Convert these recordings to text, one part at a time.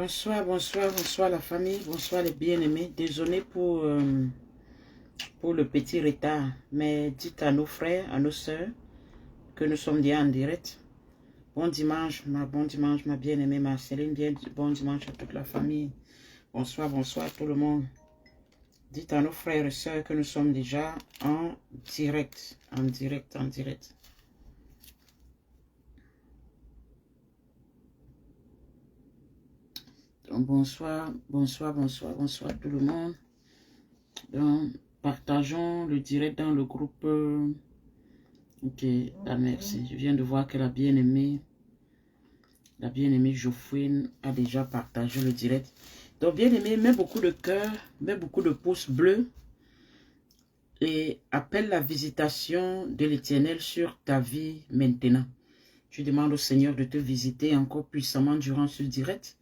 Bonsoir, bonsoir, bonsoir la famille, bonsoir les bien-aimés. Désolé pour le petit retard, mais dites à nos frères, à nos sœurs que nous sommes déjà en direct. Bon dimanche, ma bien-aimée Marceline, bon dimanche à toute la famille. Bonsoir, bonsoir à tout le monde. Dites à nos frères et sœurs que nous sommes déjà en direct, en direct, en direct. Donc, bonsoir, bonsoir, bonsoir, bonsoir à tout le monde. Donc, partageons le direct dans le groupe. Ok, ah, merci. Je viens de voir que la bien-aimée Geoffrine a déjà partagé le direct. Donc, bien-aimé, mets beaucoup de cœur, mets beaucoup de pouces bleus et appelle la visitation de l'Éternel sur ta vie maintenant. Tu demandes au Seigneur de te visiter encore puissamment durant ce direct.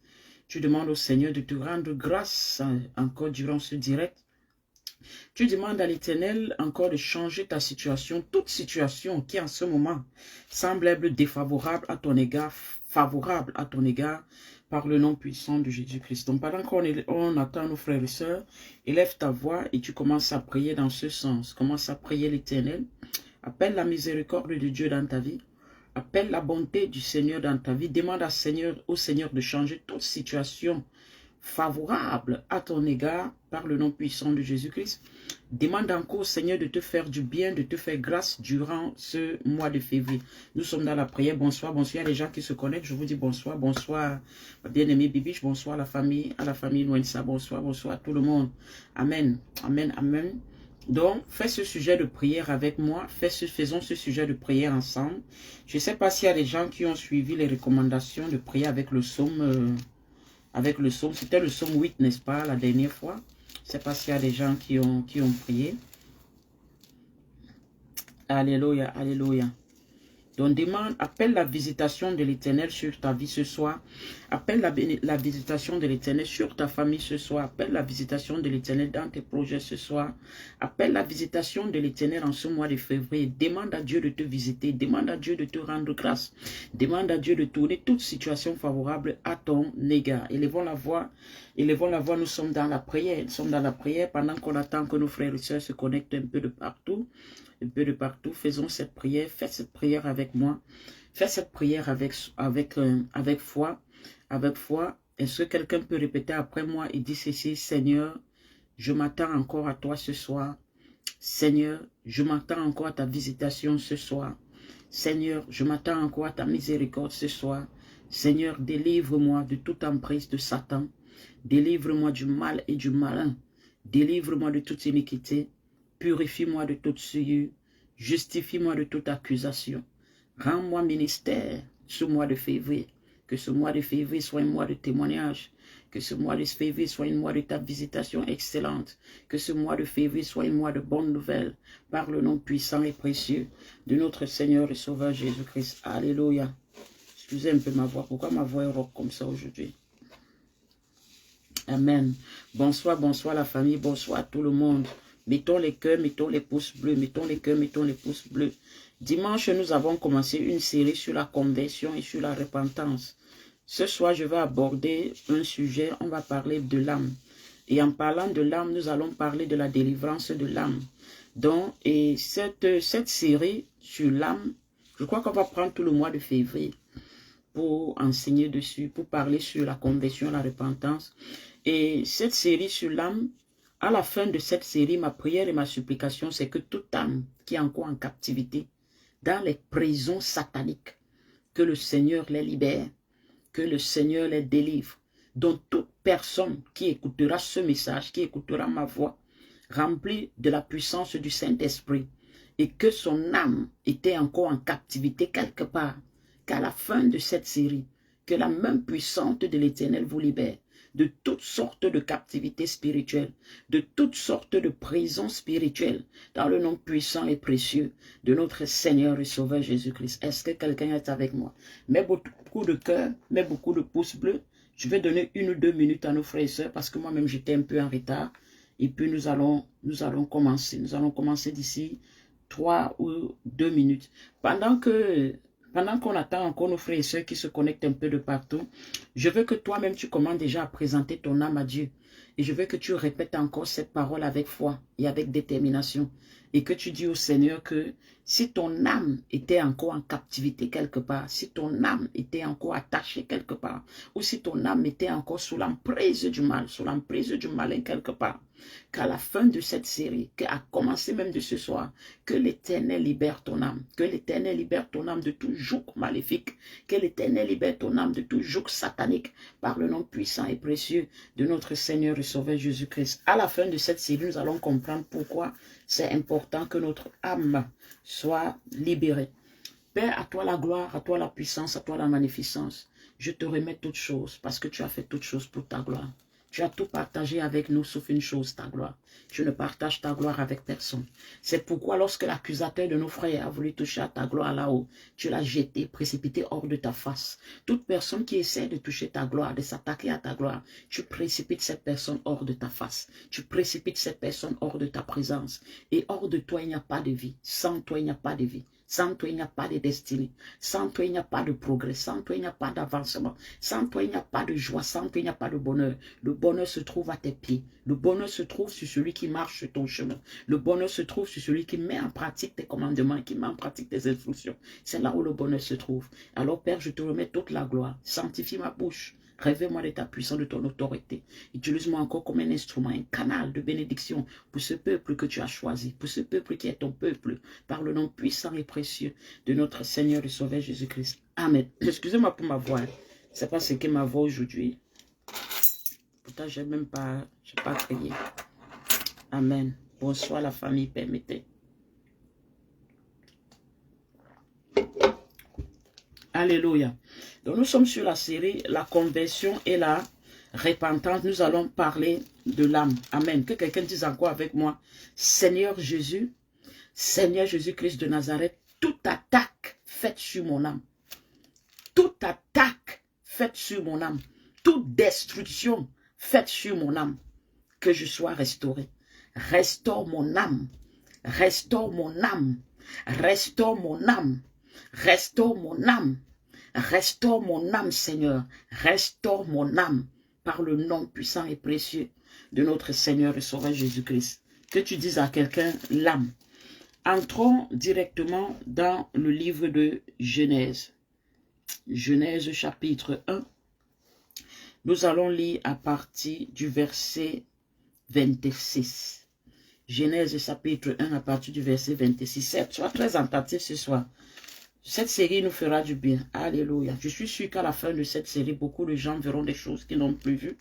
Tu demandes au Seigneur de te rendre grâce encore durant ce direct. Tu demandes à l'Éternel encore de changer ta situation, toute situation qui en ce moment semble être défavorable à ton égard, favorable à ton égard, par le nom puissant de Jésus-Christ. Donc pendant qu'on attend nos frères et sœurs, élève ta voix et tu commences à prier dans ce sens. Commence à prier l'Éternel. Appelle la miséricorde de Dieu dans ta vie. Appelle la bonté du Seigneur dans ta vie. Demande au Seigneur de changer toute situation favorable à ton égard par le nom puissant de Jésus-Christ. Demande encore au Seigneur de te faire du bien, de te faire grâce durant ce mois de février. Nous sommes dans la prière. Bonsoir, bonsoir. Il y a les gens qui se connectent. Je vous dis bonsoir, bonsoir, bien-aimé Bibiche. Bonsoir à la famille Noënsa. Bonsoir, bonsoir à tout le monde. Amen, amen, amen. Donc, fais ce sujet de prière avec moi. Faisons ce sujet de prière ensemble. Je ne sais pas s'il y a des gens qui ont suivi les recommandations de prier avec le psaume. C'était le psaume 8, n'est-ce pas, la dernière fois. Je ne sais pas s'il y a des gens qui ont prié. Alléluia, alléluia. Donc demande, appelle la visitation de l'Éternel sur ta vie ce soir. Appelle la visitation de l'Éternel sur ta famille ce soir. Appelle la visitation de l'Éternel dans tes projets ce soir. Appelle la visitation de l'Éternel en ce mois de février. Demande à Dieu de te visiter. Demande à Dieu de te rendre grâce. Demande à Dieu de tourner toute situation favorable à ton égard. Élevons la voix. Élevons la voix. Nous sommes dans la prière. Nous sommes dans la prière pendant qu'on attend que nos frères et sœurs se connectent un peu de partout. Un peu de partout, faisons cette prière, faites cette prière avec moi, faites cette prière avec foi, avec foi. Est-ce que quelqu'un peut répéter après moi et dire ceci: Seigneur, je m'attends encore à toi ce soir. Seigneur, je m'attends encore à ta visitation ce soir. Seigneur, je m'attends encore à ta miséricorde ce soir. Seigneur, délivre-moi de toute emprise de Satan. Délivre-moi du mal et du malin. Délivre-moi de toute iniquité. Purifie-moi de toute souillure, justifie-moi de toute accusation. Rends-moi ministère ce mois de février. Que ce mois de février soit un mois de témoignage. Que ce mois de février soit un mois de ta visitation excellente. Que ce mois de février soit un mois de bonnes nouvelles. Par le nom puissant et précieux de notre Seigneur et Sauveur Jésus-Christ. Alléluia. Excusez un peu ma voix. Pourquoi ma voix est rock comme ça aujourd'hui? Amen. Bonsoir, bonsoir la famille. Bonsoir à tout le monde. Mettons les cœurs, mettons les pouces bleus, mettons les cœurs, mettons les pouces bleus. Dimanche, nous avons commencé une série sur la conversion et sur la repentance. Ce soir, je vais aborder un sujet, on va parler de l'âme. Et en parlant de l'âme, nous allons parler de la délivrance de l'âme. Donc, et cette série sur l'âme, je crois qu'on va prendre tout le mois de février pour enseigner dessus, pour parler sur la conversion, la repentance. Et cette série sur l'âme, à la fin de cette série, ma prière et ma supplication, c'est que toute âme qui est encore en captivité, dans les prisons sataniques, que le Seigneur les libère, que le Seigneur les délivre. Donc toute personne qui écoutera ce message, qui écoutera ma voix, remplie de la puissance du Saint-Esprit, et que son âme était encore en captivité quelque part, qu'à la fin de cette série, que la main puissante de l'Éternel vous libère de toutes sortes de captivités spirituelles, de toutes sortes de prisons spirituelles, dans le nom puissant et précieux de notre Seigneur et Sauveur Jésus-Christ. Est-ce que quelqu'un est avec moi? Mets beaucoup de cœur, mets beaucoup de pouces bleus. Je vais donner 1 ou 2 minutes à nos frères et sœurs, parce que moi-même j'étais un peu en retard. Et puis nous allons commencer. Nous allons commencer d'ici 3 ou 2 minutes. Pendant que Pendant qu'on attend encore nos frères et sœurs qui se connectent un peu de partout, je veux que toi-même tu commences déjà à présenter ton âme à Dieu. Et je veux que tu répètes encore cette parole avec foi et avec détermination. Et que tu dis au Seigneur que si ton âme était encore en captivité quelque part, si ton âme était encore attachée quelque part, ou si ton âme était encore sous l'emprise du mal, sous l'emprise du malin quelque part, qu'à la fin de cette série, qu'à commencer même de ce soir, que l'Éternel libère ton âme, que l'Éternel libère ton âme de tout joug maléfique, que l'Éternel libère ton âme de tout joug satanique, par le nom puissant et précieux de notre Seigneur et Sauveur Jésus-Christ. À la fin de cette série, nous allons comprendre pourquoi c'est important que notre âme soit libérée. Père, à toi la gloire, à toi la puissance, à toi la magnificence. Je te remets toutes choses parce que tu as fait toutes choses pour ta gloire. Tu as tout partagé avec nous sauf une chose, ta gloire. Tu ne partages ta gloire avec personne. C'est pourquoi lorsque l'accusateur de nos frères a voulu toucher à ta gloire là-haut, tu l'as jeté, précipité hors de ta face. Toute personne qui essaie de toucher ta gloire, de s'attaquer à ta gloire, tu précipites cette personne hors de ta face. Tu précipites cette personne hors de ta présence. Et hors de toi, il n'y a pas de vie. Sans toi, il n'y a pas de vie. Sans toi, il n'y a pas de destinée. Sans toi, il n'y a pas de progrès. Sans toi, il n'y a pas d'avancement. Sans toi, il n'y a pas de joie. Sans toi, il n'y a pas de bonheur. Le bonheur se trouve à tes pieds. Le bonheur se trouve sur celui qui marche sur ton chemin. Le bonheur se trouve sur celui qui met en pratique tes commandements, qui met en pratique tes instructions. C'est là où le bonheur se trouve. Alors, Père, je te remets toute la gloire. Sanctifie ma bouche. Révèle-moi de ta puissance, de ton autorité. Utilise-moi encore comme un instrument, un canal de bénédiction pour ce peuple que tu as choisi, pour ce peuple qui est ton peuple, par le nom puissant et précieux de notre Seigneur et Sauveur Jésus-Christ. Amen. Excusez-moi pour ma voix. C'est pas ce qu'est ma voix aujourd'hui. Pourtant, je n'ai pas crié. Amen. Bonsoir la famille, permettez. Alléluia. Donc nous sommes sur la série La conversion et la repentance. Nous allons parler de l'âme. Amen. Que quelqu'un dise encore avec moi. Seigneur Jésus, Seigneur Jésus-Christ de Nazareth, toute attaque faite sur mon âme, toute attaque faite sur mon âme, toute destruction faite sur mon âme, que je sois restauré. Restaure mon âme, restaure mon âme, restaure mon âme, restaure mon âme, restaure mon âme, Seigneur, restaure mon âme, par le nom puissant et précieux de notre Seigneur et Sauveur Jésus-Christ. Que tu dises à quelqu'un l'âme. Entrons directement dans le livre de Genèse. Genèse chapitre 1. Nous allons lire à partir du verset 26. Genèse chapitre 1 à partir du verset 26. Sois très attentif ce soir. Cette série nous fera du bien. Alléluia. Je suis sûr qu'à la fin de cette série, beaucoup de gens verront des choses qu'ils n'ont plus vues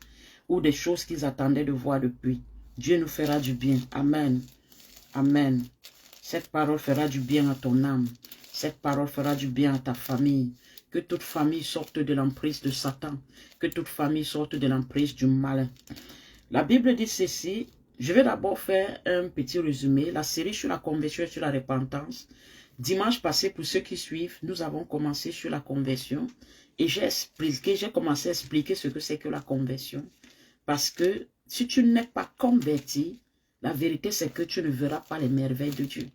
ou des choses qu'ils attendaient de voir depuis. Dieu nous fera du bien. Amen. Amen. Cette parole fera du bien à ton âme. Cette parole fera du bien à ta famille. Que toute famille sorte de l'emprise de Satan. Que toute famille sorte de l'emprise du malin. La Bible dit ceci. Je vais d'abord faire un petit résumé. La série sur la conversion et sur la repentance. Dimanche passé, pour ceux qui suivent, nous avons commencé sur la conversion. Et j'ai commencé à expliquer ce que c'est que la conversion. Parce que si tu n'es pas converti, la vérité c'est que tu ne verras pas les merveilles de Dieu.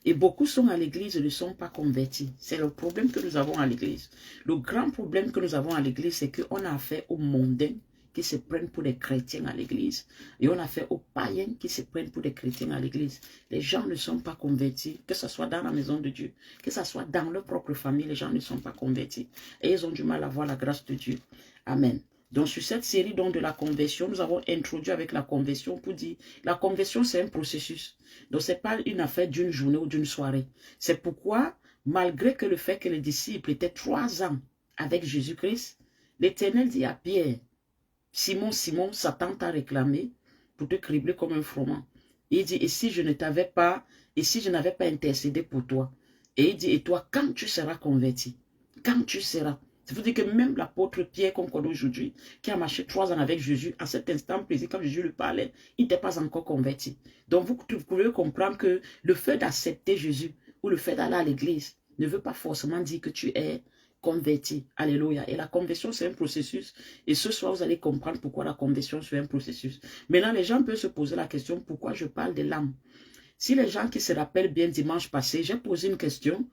Et beaucoup sont à l'église et ne sont pas convertis. C'est le problème que nous avons à l'église. Le grand problème que nous avons à l'église, c'est qu'on a affaire aux mondains qui se prennent pour des chrétiens à l'église. Et on a affaire aux païens qui se prennent pour des chrétiens à l'église. Les gens ne sont pas convertis, que ce soit dans la maison de Dieu, que ce soit dans leur propre famille, les gens ne sont pas convertis. Et ils ont du mal à voir la grâce de Dieu. Amen. Donc sur cette série donc, de la conversion, nous avons introduit avec la conversion pour dire, la conversion c'est un processus. Donc ce n'est pas une affaire d'une journée ou d'une soirée. C'est pourquoi, malgré que le fait que les disciples étaient 3 ans avec Jésus-Christ, l'Éternel dit à Pierre, Simon, Simon, Satan t'a réclamé pour te cribler comme un froment. Et il dit, et si je ne t'avais pas, et si je n'avais pas intercédé pour toi? Et il dit, et toi, quand tu seras converti? Quand tu seras? Ça veut dire que même l'apôtre Pierre qu'on connaît aujourd'hui, qui a marché 3 ans avec Jésus, à cet instant précis, quand Jésus lui parlait, il n'était pas encore converti. Donc vous pouvez comprendre que le fait d'accepter Jésus ou le fait d'aller à l'église ne veut pas forcément dire que tu es converti. Alléluia. Et la conversion, c'est un processus. Et ce soir, vous allez comprendre pourquoi la conversion, c'est un processus. Maintenant, les gens peuvent se poser la question, pourquoi je parle de l'âme? Si les gens qui se rappellent bien dimanche passé, j'ai posé une question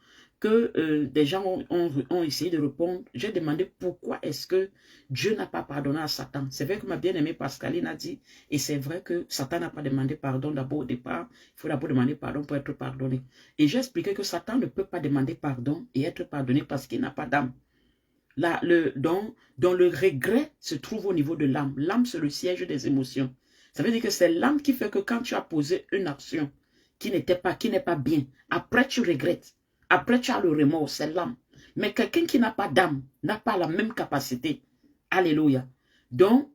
que des gens ont essayé de répondre, j'ai demandé pourquoi est-ce que Dieu n'a pas pardonné à Satan. C'est vrai que ma bien-aimée Pascaline a dit, et c'est vrai que Satan n'a pas demandé pardon d'abord au départ, il faut d'abord demander pardon pour être pardonné. Et j'ai expliqué que Satan ne peut pas demander pardon et être pardonné parce qu'il n'a pas d'âme. Là, dans le regret se trouve au niveau de l'âme. L'âme, c'est le siège des émotions. Ça veut dire que c'est l'âme qui fait que quand tu as posé une action qui n'est pas bien, après tu regrettes. Après, tu as le remords, c'est l'âme. Mais quelqu'un qui n'a pas d'âme n'a pas la même capacité. Alléluia. Donc,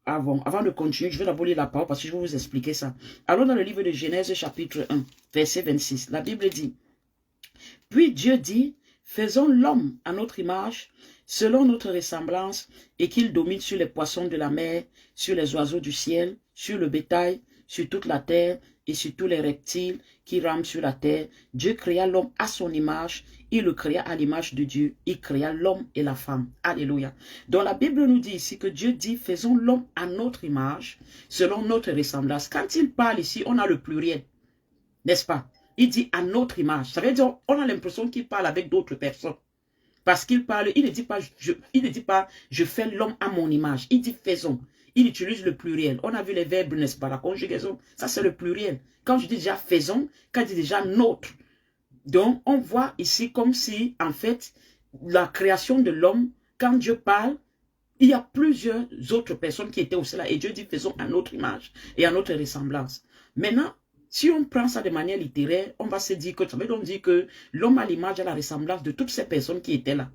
avant de continuer, je vais d'abord lire la parole parce que je vais vous expliquer ça. Allons dans le livre de Genèse, chapitre 1, verset 26. La Bible dit, « Puis Dieu dit, faisons l'homme à notre image, selon notre ressemblance, et qu'il domine sur les poissons de la mer, sur les oiseaux du ciel, sur le bétail, sur toute la terre, et sur tous les reptiles qui rampent sur la terre. Dieu créa l'homme à son image, il le créa à l'image de Dieu, il créa l'homme et la femme. » Alléluia. Donc la Bible nous dit ici que Dieu dit, faisons l'homme à notre image, selon notre ressemblance. Quand il parle ici, on a le pluriel, n'est-ce pas? Il dit à notre image. Ça veut dire, on a l'impression qu'il parle avec d'autres personnes. Parce qu'il parle, il ne dit pas, je fais l'homme à mon image. Il dit faisons. Il utilise le pluriel. On a vu les verbes, n'est-ce pas, la conjugaison. Ça, c'est le pluriel. Quand je dis déjà faisons, quand je dis déjà notre. Donc, on voit ici comme si, en fait, la création de l'homme, quand Dieu parle, il y a plusieurs autres personnes qui étaient aussi là. Et Dieu dit faisons à notre image et à notre ressemblance. Maintenant, si on prend ça de manière littéraire, on va se dire que ça veut donc dire que l'homme a l'image et la ressemblance de toutes ces personnes qui étaient là.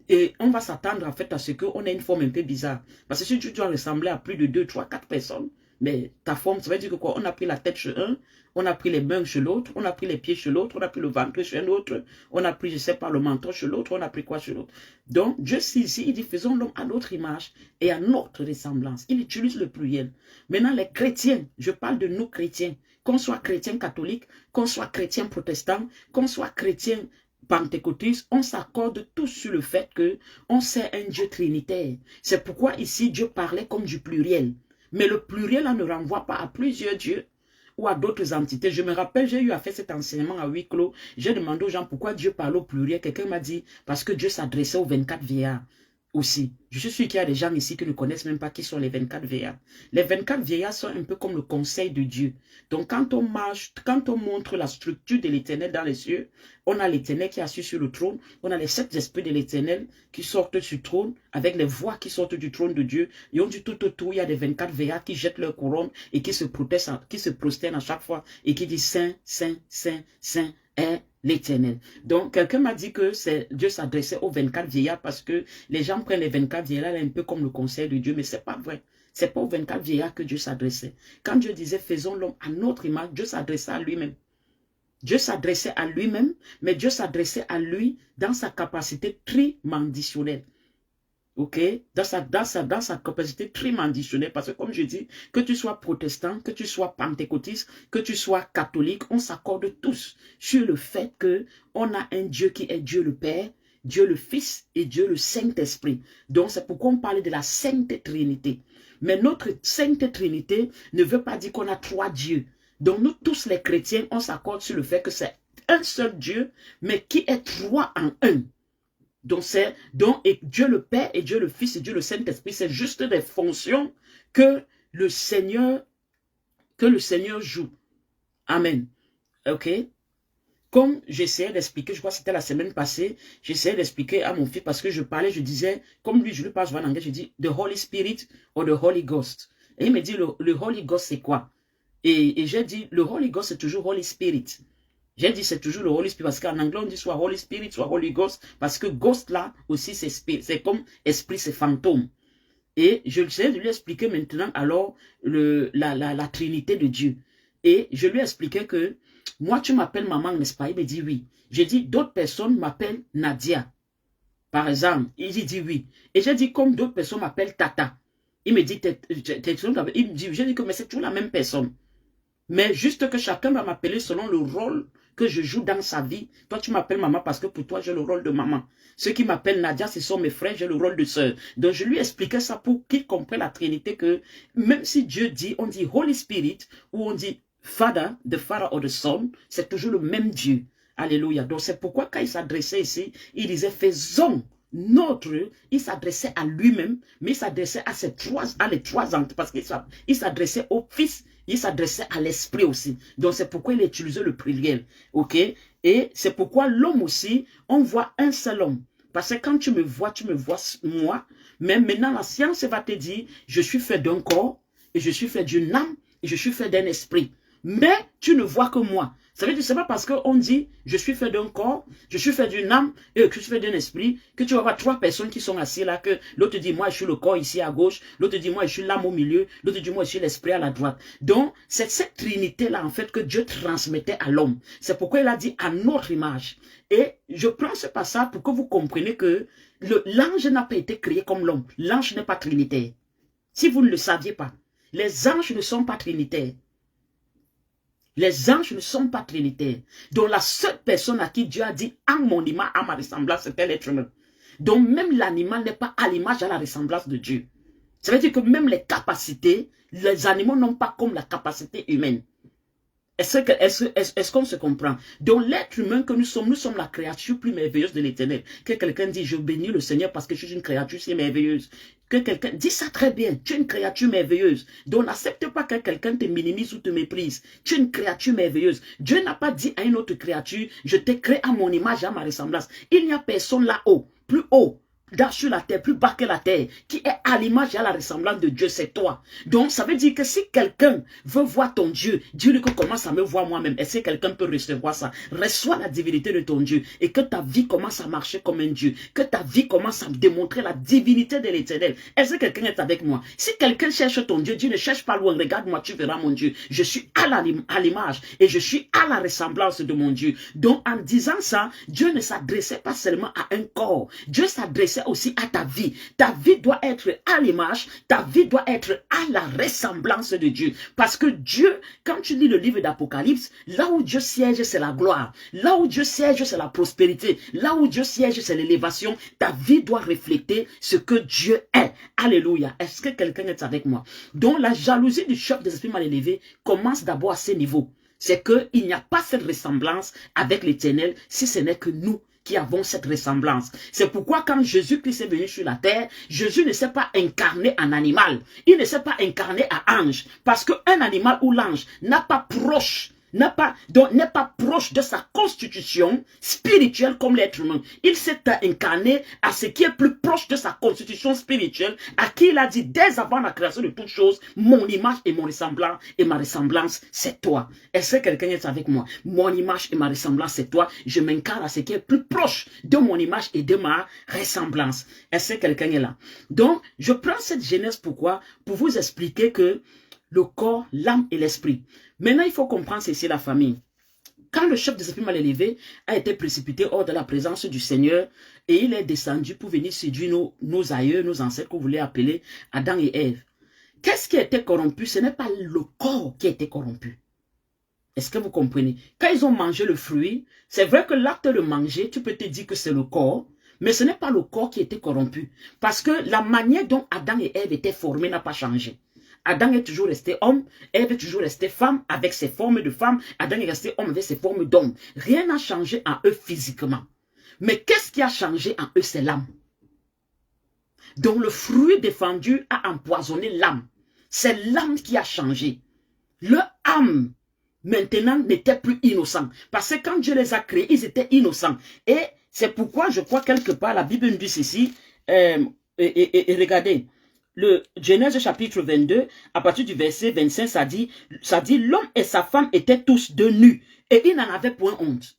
Et on va s'attendre en fait à ce qu'on ait une forme un peu bizarre. Parce que si tu dois ressembler à plus de 2, 3, 4 personnes, mais ta forme, ça veut dire que quoi? On a pris la tête chez un, on a pris les mains chez l'autre, on a pris les pieds chez l'autre, on a pris le ventre chez un autre, on a pris, je sais pas, le menton chez l'autre, on a pris quoi chez l'autre. Donc, Dieu ici, il dit, faisons l'homme à notre image et à notre ressemblance. Il utilise le pluriel. Maintenant, les chrétiens, je parle de nous chrétiens, qu'on soit chrétien catholique, qu'on soit chrétien protestant, qu'on soit chrétien pentecôtistes, on s'accorde tous sur le fait que on sait un Dieu trinitaire. C'est pourquoi ici Dieu parlait comme du pluriel. Mais le pluriel là, ne renvoie pas à plusieurs dieux ou à d'autres entités. Je me rappelle, j'ai eu à faire cet enseignement à huis clos. J'ai demandé aux gens pourquoi Dieu parle au pluriel. Quelqu'un m'a dit parce que Dieu s'adressait aux 24 vieillards aussi. Je suis sûr qu'il y a des gens ici qui ne connaissent même pas qui sont les 24 vieillards. Les 24 vieillards sont un peu comme le conseil de Dieu. Donc quand on marche, quand on montre la structure de l'Éternel dans les cieux, on a l'Éternel qui est assis sur le trône, on a les 7 esprits de l'Éternel qui sortent du trône, avec les voix qui sortent du trône de Dieu. Et on dit tout autour, il y a des 24 vieillards qui jettent leur couronne et qui se prosternent à chaque fois et qui disent Saint, Saint, Saint, Saint est l'Éternel. Donc, quelqu'un m'a dit que Dieu s'adressait aux 24 vieillards parce que les gens prennent les 24 vieillards un peu comme le conseil de Dieu, mais c'est pas vrai. C'est pas aux 24 vieillards que Dieu s'adressait. Quand Dieu disait faisons l'homme à notre image, Dieu s'adressait à lui-même. Dieu s'adressait à lui-même, mais Dieu s'adressait à lui dans sa capacité trimenditionnelle. Ok, dans sa capacité trimenditionnelle, parce que comme je dis, que tu sois protestant, que tu sois pentecôtiste, que tu sois catholique, on s'accorde tous sur le fait que on a un Dieu qui est Dieu le Père, Dieu le Fils et Dieu le Saint-Esprit. Donc c'est pourquoi on parle de la Sainte Trinité. Mais notre Sainte Trinité ne veut pas dire qu'on a 3 dieux. Donc nous tous les chrétiens, on s'accorde sur le fait que c'est un seul Dieu, mais qui est 3 en 1. Donc, et Dieu le Père et Dieu le Fils et Dieu le Saint-Esprit, c'est juste des fonctions que le Seigneur joue. Amen. Ok? Comme j'essayais d'expliquer, je crois que c'était la semaine passée, j'essayais d'expliquer à mon fils parce que je parlais, je disais, comme lui, je lui parle souvent en anglais, je dis The Holy Spirit or the Holy Ghost. Et il me dit, le Holy Ghost, c'est quoi? Et j'ai dit, le Holy Ghost, c'est toujours Holy Spirit. J'ai dit c'est toujours le Holy Spirit parce qu'en anglais on dit soit Holy Spirit, soit Holy Ghost parce que Ghost là aussi c'est comme esprit, c'est fantôme. Et je vais lui expliquer maintenant alors la Trinité de Dieu. Et je lui ai expliqué que moi tu m'appelles maman, n'est-ce pas? Il me dit oui. J'ai dit d'autres personnes m'appellent Nadia. Par exemple, il dit oui. Et j'ai dit comme d'autres personnes m'appellent Tata. Il me dit, j'ai dit que mais c'est toujours la même personne. Mais juste que chacun va m'appeler selon le rôle que je joue dans sa vie. Toi, tu m'appelles maman parce que pour toi, j'ai le rôle de maman. Ceux qui m'appellent Nadia, ce sont mes frères, j'ai le rôle de sœur. Donc, je lui expliquais ça pour qu'il comprenne la Trinité que même si Dieu dit, on dit Holy Spirit ou on dit Father, the Father or the Son, c'est toujours le même Dieu. Alléluia. Donc c'est pourquoi quand il s'adressait ici, il disait faisons notre, il s'adressait à lui-même, mais il s'adressait à les trois entités, parce qu'il s'adressait au Fils, il s'adressait à l'Esprit aussi. Donc c'est pourquoi il utilisait le pluriel. Ok? Et c'est pourquoi l'homme aussi, on voit un seul homme. Parce que quand tu me vois moi. Mais maintenant la science va te dire, je suis fait d'un corps, et je suis fait d'une âme, et je suis fait d'un esprit. Mais tu ne vois que moi. Ça veut dire, c'est pas parce qu'on dit, je suis fait d'un corps, je suis fait d'une âme, et que je suis fait d'un esprit, que tu vas voir trois personnes qui sont assises là, que l'autre dit, moi, je suis le corps ici à gauche, l'autre dit, moi, je suis l'âme au milieu, l'autre dit, moi, je suis l'esprit à la droite. Donc, c'est cette trinité-là, en fait, que Dieu transmettait à l'homme. C'est pourquoi il a dit, à notre image. Et je prends ce passage pour que vous compreniez que l'ange n'a pas été créé comme l'homme. L'ange n'est pas trinitaire. Si vous ne le saviez pas, les anges ne sont pas trinitaires. Les anges ne sont pas trinitaires. Donc la seule personne à qui Dieu a dit « à mon image, à ma ressemblance », c'était l'être humain. Donc même l'animal n'est pas à l'image, à la ressemblance de Dieu. Ça veut dire que même les capacités, les animaux n'ont pas comme la capacité humaine. Est-ce qu'on se comprend? Donc l'être humain que nous sommes la créature plus merveilleuse de l'Éternel. Que quelqu'un dit, je bénis le Seigneur parce que je suis une créature si merveilleuse. Que quelqu'un dit ça très bien, tu es une créature merveilleuse. Donc n'accepte pas que quelqu'un te minimise ou te méprise. Tu es une créature merveilleuse. Dieu n'a pas dit à une autre créature, je t'ai créé à mon image et à ma ressemblance. Il n'y a personne là-haut, plus haut, sur la terre, plus bas que la terre, qui est à l'image et à la ressemblance de Dieu, c'est toi. Donc, ça veut dire que si quelqu'un veut voir ton Dieu, dis-lui que commence à me voir moi-même. Est-ce que quelqu'un peut recevoir ça? Reçois la divinité de ton Dieu et que ta vie commence à marcher comme un Dieu. Que ta vie commence à démontrer la divinité de l'Éternel. Est-ce que quelqu'un est avec moi? Si quelqu'un cherche ton Dieu, Dieu ne cherche pas loin. Regarde-moi, tu verras mon Dieu. Je suis à l'image et je suis à la ressemblance de mon Dieu. Donc, en disant ça, Dieu ne s'adressait pas seulement à un corps. Dieu s'adressait aussi à ta vie. Ta vie doit être à l'image, ta vie doit être à la ressemblance de Dieu. Parce que Dieu, quand tu lis le livre d'Apocalypse, là où Dieu siège, c'est la gloire. Là où Dieu siège, c'est la prospérité. Là où Dieu siège, c'est l'élévation. Ta vie doit refléter ce que Dieu est. Alléluia. Est-ce que quelqu'un est avec moi? Donc la jalousie du chef des esprits mal élevés commence d'abord à ce niveau. C'est qu'il n'y a pas cette ressemblance avec l'Éternel si ce n'est que nous qui avons cette ressemblance. C'est pourquoi quand Jésus-Christ est venu sur la terre, Jésus ne s'est pas incarné en animal. Il ne s'est pas incarné en ange. Parce qu'un animal ou l'ange n'a pas n'est pas proche de sa constitution spirituelle comme l'être humain. Il s'est incarné à ce qui est plus proche de sa constitution spirituelle, à qui il a dit dès avant la création de toutes choses, mon image et mon ressemblance et ma ressemblance, c'est toi. Est-ce que quelqu'un est avec moi? Mon image et ma ressemblance, c'est toi. Je m'incarne à ce qui est plus proche de mon image et de ma ressemblance. Est-ce que quelqu'un est là? Donc, je prends cette genèse pourquoi? Pour vous expliquer que le corps, l'âme et l'esprit. Maintenant, il faut comprendre ceci, la famille. Quand le chef des esprits mal élevés a été précipité hors de la présence du Seigneur et il est descendu pour venir séduire nos aïeux, nos ancêtres que vous voulez appeler Adam et Ève. Qu'est-ce qui a été corrompu? Ce n'est pas le corps qui a été corrompu. Est-ce que vous comprenez? Quand ils ont mangé le fruit, c'est vrai que l'acte de manger, tu peux te dire que c'est le corps, mais ce n'est pas le corps qui a été corrompu. Parce que la manière dont Adam et Ève étaient formés n'a pas changé. Adam est toujours resté homme, Ève est toujours restée femme avec ses formes de femme, Adam est resté homme avec ses formes d'homme. Rien n'a changé en eux physiquement. Mais qu'est-ce qui a changé en eux? C'est l'âme. Donc le fruit défendu a empoisonné l'âme. C'est l'âme qui a changé. Leur âme, maintenant, n'était plus innocent. Parce que quand Dieu les a créés, ils étaient innocents. Et c'est pourquoi je crois quelque part, la Bible nous dit ceci, regardez, le Genèse chapitre 22, à partir du verset 25, ça dit l'homme et sa femme étaient tous de nus et ils n'en avaient point honte.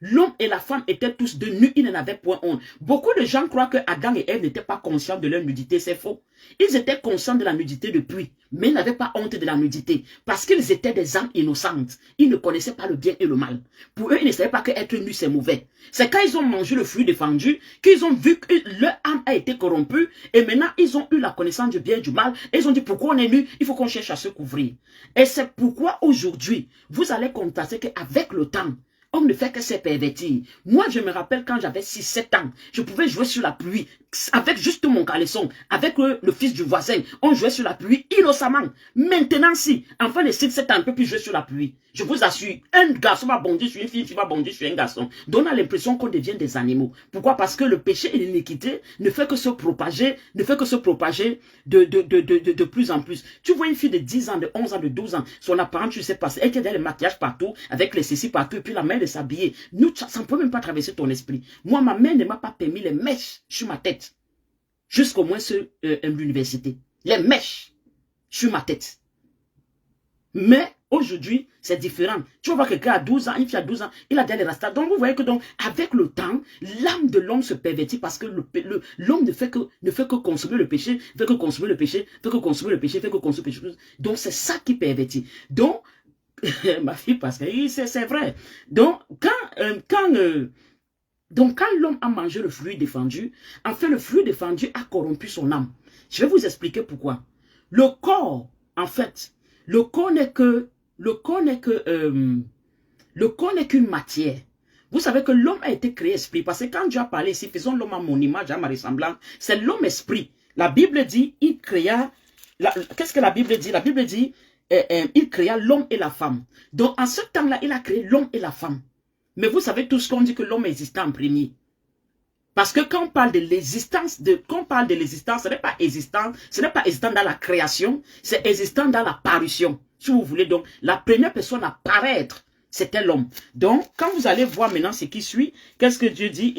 L'homme et la femme étaient tous de nus, ils n'en avaient point honte. Beaucoup de gens croient que Adam et Ève n'étaient pas conscients de leur nudité, c'est faux. Ils étaient conscients de la nudité depuis, mais ils n'avaient pas honte de la nudité, parce qu'ils étaient des âmes innocentes. Ils ne connaissaient pas le bien et le mal. Pour eux, ils ne savaient pas qu'être nu, c'est mauvais. C'est quand ils ont mangé le fruit défendu, qu'ils ont vu que leur âme a été corrompue, et maintenant, ils ont eu la connaissance du bien et du mal, et ils ont dit, pourquoi on est nu? Il faut qu'on cherche à se couvrir. Et c'est pourquoi aujourd'hui, vous allez constater qu'avec le temps, on ne fait que se pervertir. Moi, je me rappelle quand j'avais 6-7 ans, je pouvais jouer sur la pluie avec juste mon caleçon, avec le fils du voisin, on jouait sur la pluie innocemment. Maintenant, si, enfant de 6-7 ans ne peut plus jouer sur la pluie, je vous assure, un garçon va bondir sur une fille, une fille va bondir sur un garçon. Donc on a l'impression qu'on devient des animaux. Pourquoi? Parce que le péché et l'iniquité ne fait que se propager, de plus en plus. Tu vois une fille de 10 ans, de 11 ans, de 12 ans, son apparence, tu sais pas, elle qui a le maquillage partout, avec les ceci partout, et puis la main de s'habiller. Nous, ça ne peut même pas traverser ton esprit. Moi, ma mère ne m'a pas permis les mèches sur ma tête. Jusqu'au moins l'université. Les mèches sur ma tête. Mais aujourd'hui, c'est différent. Tu vas voir quelqu'un à 12 ans, une fille à 12 ans, il a déjà les rastas. Donc vous voyez que donc, avec le temps, l'âme de l'homme se pervertit parce que l'homme ne fait que consommer le péché, fait que consommer le péché, fait que consommer le péché, fait que consommer le péché. Donc c'est ça qui pervertit. Donc, ma fille, parce que c'est vrai. Donc, quand l'homme a mangé le fruit défendu, en fait, le fruit défendu a corrompu son âme. Je vais vous expliquer pourquoi. Le corps, en fait, le corps n'est qu'une matière. Vous savez que l'homme a été créé esprit. Parce que quand Dieu a parlé ici, faisons l'homme à mon image, à ma ressemblance, c'est l'homme esprit. La Bible dit, il créa... Qu'est-ce que la Bible dit? La Bible dit, il créa l'homme et la femme. Donc, en ce temps-là, il a créé l'homme et la femme. Mais vous savez tous qu'on dit que l'homme existait en premier. Parce que quand on parle de l'existence, ce n'est pas existant dans la création, c'est existant dans la parution. Si vous voulez, donc, la première personne à paraître, c'était l'homme. Donc, quand vous allez voir maintenant ce qui suit, qu'est-ce que Dieu dit?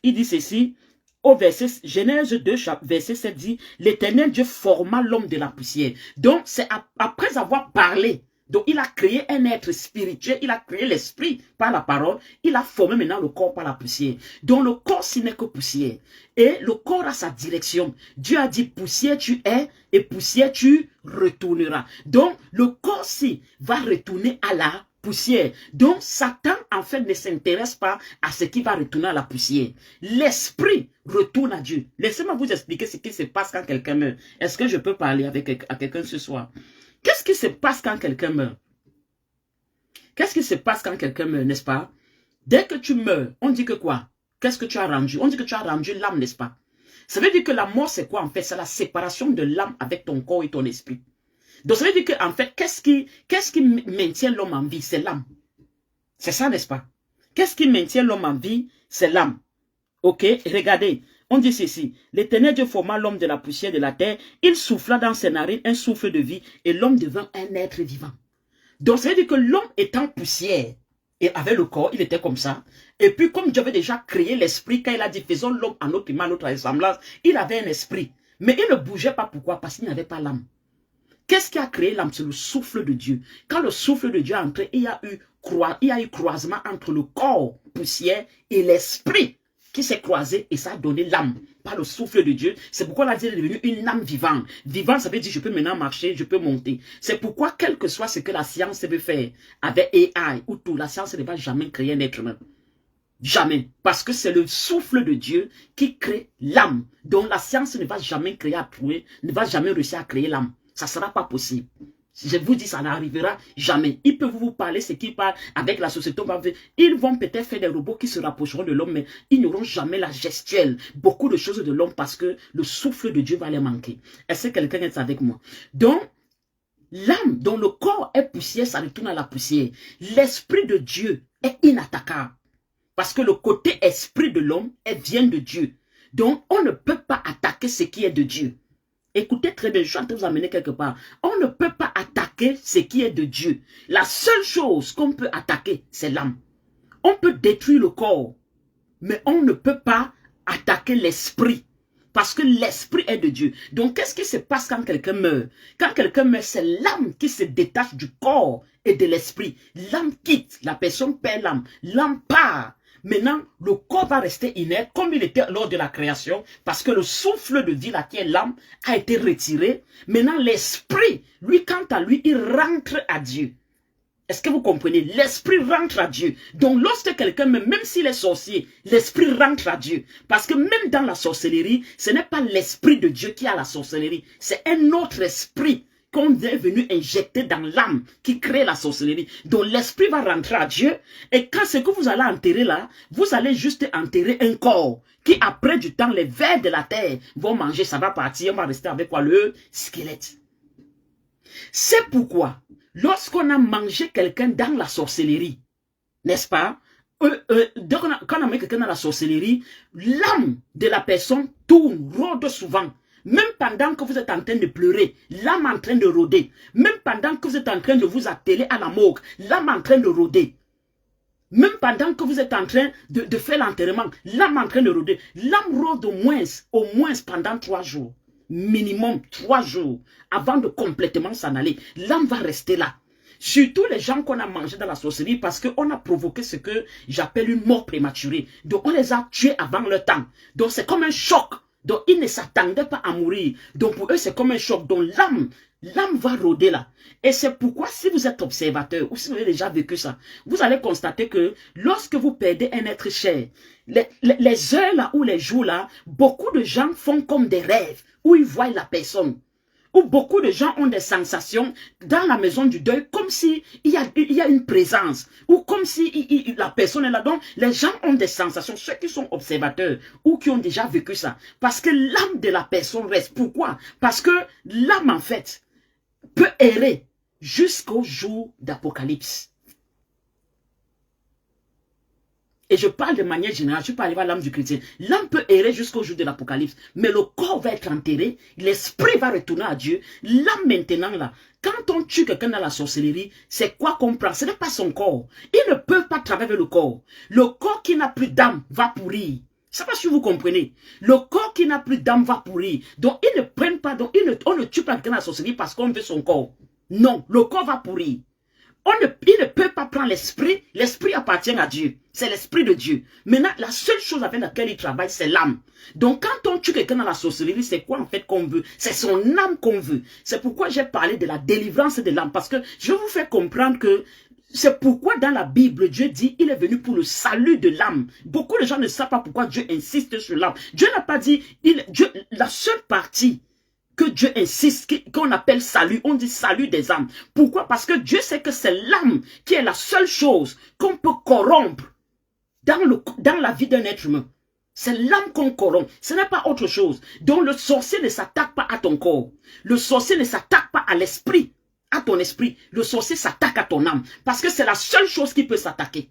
Il dit ceci, au verset, Genèse 2, verset 7 dit, l'Éternel Dieu forma l'homme de la poussière. Donc, c'est après avoir parlé. Donc, il a créé un être spirituel, il a créé l'esprit par la parole, il a formé maintenant le corps par la poussière. Donc, le corps, ce n'est que poussière. Et le corps a sa direction. Dieu a dit, poussière tu es, et poussière tu retourneras. Donc, le corps-ci va retourner à la poussière. Donc, Satan, en fait, ne s'intéresse pas à ce qui va retourner à la poussière. L'esprit retourne à Dieu. Laissez-moi vous expliquer ce qui se passe quand quelqu'un meurt. Est-ce que je peux parler à quelqu'un ce soir? Qu'est-ce qui se passe quand quelqu'un meurt? Qu'est-ce qui se passe quand quelqu'un meurt, n'est-ce pas? Dès que tu meurs, on dit que quoi? Qu'est-ce que tu as rendu? On dit que tu as rendu l'âme, n'est-ce pas? Ça veut dire que la mort, c'est quoi en fait? C'est la séparation de l'âme avec ton corps et ton esprit. Donc ça veut dire que en fait, qu'est-ce qui maintient l'homme en vie? C'est l'âme. C'est ça, n'est-ce pas? Qu'est-ce qui maintient l'homme en vie? C'est l'âme. Ok? Regardez. On dit ceci, l'Éternel Dieu forma l'homme de la poussière de la terre, il souffla dans ses narines un souffle de vie, et l'homme devint un être vivant. Donc, ça veut dire que l'homme étant poussière, et avec le corps, il était comme ça, et puis comme Dieu avait déjà créé l'esprit, quand il a dit, faisons l'homme à notre image, à notre ressemblance, il avait un esprit, mais il ne bougeait pas, pourquoi? Parce qu'il n'avait pas l'âme. Qu'est-ce qui a créé l'âme? C'est le souffle de Dieu. Quand le souffle de Dieu est entré, il y a eu croisement entre le corps poussière et l'esprit qui s'est croisé et ça a donné l'âme par le souffle de Dieu. C'est pourquoi la vie est devenue une âme vivante. Vivante, ça veut dire je peux maintenant marcher, je peux monter. C'est pourquoi quel que soit ce que la science veut faire avec AI ou tout, la science ne va jamais créer un être humain. Jamais. Parce que c'est le souffle de Dieu qui crée l'âme. Donc la science ne va jamais créer à trouver, ne va jamais réussir à créer l'âme. Ça ne sera pas possible. Je vous dis, ça n'arrivera jamais. Ils peuvent vous parler ce qu'ils parlent avec la société. Ils vont peut-être faire des robots qui se rapprocheront de l'homme, mais ils n'auront jamais la gestuelle. Beaucoup de choses de l'homme parce que le souffle de Dieu va les manquer. Est-ce que quelqu'un est avec moi? Donc, l'âme dont le corps est poussière, ça retourne à la poussière. L'esprit de Dieu est inattaquable. Parce que le côté esprit de l'homme vient de Dieu. Donc, on ne peut pas attaquer ce qui est de Dieu. Écoutez très bien, je suis en train de vous amener quelque part. On ne peut pas attaquer ce qui est de Dieu. La seule chose qu'on peut attaquer, c'est l'âme. On peut détruire le corps, mais on ne peut pas attaquer l'esprit. Parce que l'esprit est de Dieu. Donc, qu'est-ce qui se passe quand quelqu'un meurt? Quand quelqu'un meurt, c'est l'âme qui se détache du corps et de l'esprit. L'âme quitte, la personne perd l'âme. L'âme part. Maintenant, le corps va rester inerte comme il était lors de la création parce que le souffle de vie, là, qui est l'âme, a été retiré. Maintenant, l'esprit, lui, quant à lui, il rentre à Dieu. Est-ce que vous comprenez? L'esprit rentre à Dieu. Donc, lorsque quelqu'un, même s'il est sorcier, l'esprit rentre à Dieu. Parce que même dans la sorcellerie, ce n'est pas l'esprit de Dieu qui a la sorcellerie. C'est un autre esprit qu'on est venu injecter dans l'âme qui crée la sorcellerie. Donc l'esprit va rentrer à Dieu. Et quand ce que vous allez enterrer là, vous allez juste enterrer un corps qui après du temps, les vers de la terre vont manger, ça va partir, on va rester avec quoi? Le squelette. C'est pourquoi, lorsqu'on a mangé quelqu'un dans la sorcellerie, n'est-ce pas? Quand on met quelqu'un dans la sorcellerie, l'âme de la personne tourne, rôde souvent. Même pendant que vous êtes en train de pleurer, l'âme en train de rôder. Même pendant que vous êtes en train de vous atteler à la morgue, l'âme en train de rôder. Même pendant que vous êtes en train de faire l'enterrement, l'âme en train de rôder. L'âme rôde au moins pendant 3 jours. Minimum 3 jours avant de complètement s'en aller. L'âme va rester là. Surtout les gens qu'on a mangés dans la sorcellerie parce qu'on a provoqué ce que j'appelle une mort prématurée. Donc on les a tués avant leur temps. Donc c'est comme un choc. Donc ils ne s'attendaient pas à mourir. Donc pour eux c'est comme un choc. Donc l'âme va rôder là. Et c'est pourquoi si vous êtes observateur ou si vous avez déjà vécu ça, vous allez constater que lorsque vous perdez un être cher, les heures là ou les jours là, beaucoup de gens font comme des rêves où ils voient la personne. Où beaucoup de gens ont des sensations dans la maison du deuil, comme si il y a une présence, ou comme si la personne est là. Donc, les gens ont des sensations, ceux qui sont observateurs, ou qui ont déjà vécu ça. Parce que l'âme de la personne reste. Pourquoi? Parce que l'âme, en fait, peut errer jusqu'au jour d'Apocalypse. Et je parle de manière générale, je ne suis pas arrivé à l'âme du chrétien. L'âme peut errer jusqu'au jour de l'Apocalypse, mais le corps va être enterré, l'esprit va retourner à Dieu. L'âme maintenant là, quand on tue quelqu'un dans la sorcellerie, c'est quoi qu'on prend? Ce n'est pas son corps. Ils ne peuvent pas travailler le corps. Le corps qui n'a plus d'âme va pourrir. Je ne sais pas si vous comprenez. Le corps qui n'a plus d'âme va pourrir. Donc ils ne prennent pas, donc on ne tue pas quelqu'un dans la sorcellerie parce qu'on veut son corps. Non, le corps va pourrir. Il ne peut pas prendre l'esprit. L'esprit appartient à Dieu. C'est l'esprit de Dieu. Maintenant, la seule chose avec laquelle il travaille, c'est l'âme. Donc, quand on tue quelqu'un dans la sorcellerie, c'est quoi en fait qu'on veut? C'est son âme qu'on veut. C'est pourquoi j'ai parlé de la délivrance de l'âme. Parce que je vous fais comprendre que c'est pourquoi dans la Bible, Dieu dit, il est venu pour le salut de l'âme. Beaucoup de gens ne savent pas pourquoi Dieu insiste sur l'âme. Dieu n'a pas dit, la seule partie que Dieu insiste, qu'on appelle salut, on dit salut des âmes. Pourquoi? Parce que Dieu sait que c'est l'âme qui est la seule chose qu'on peut corrompre dans la vie d'un être humain. C'est l'âme qu'on corrompt, ce n'est pas autre chose. Donc le sorcier ne s'attaque pas à ton corps. Le sorcier ne s'attaque pas à l'esprit, à ton esprit. Le sorcier s'attaque à ton âme. Parce que c'est la seule chose qui peut s'attaquer.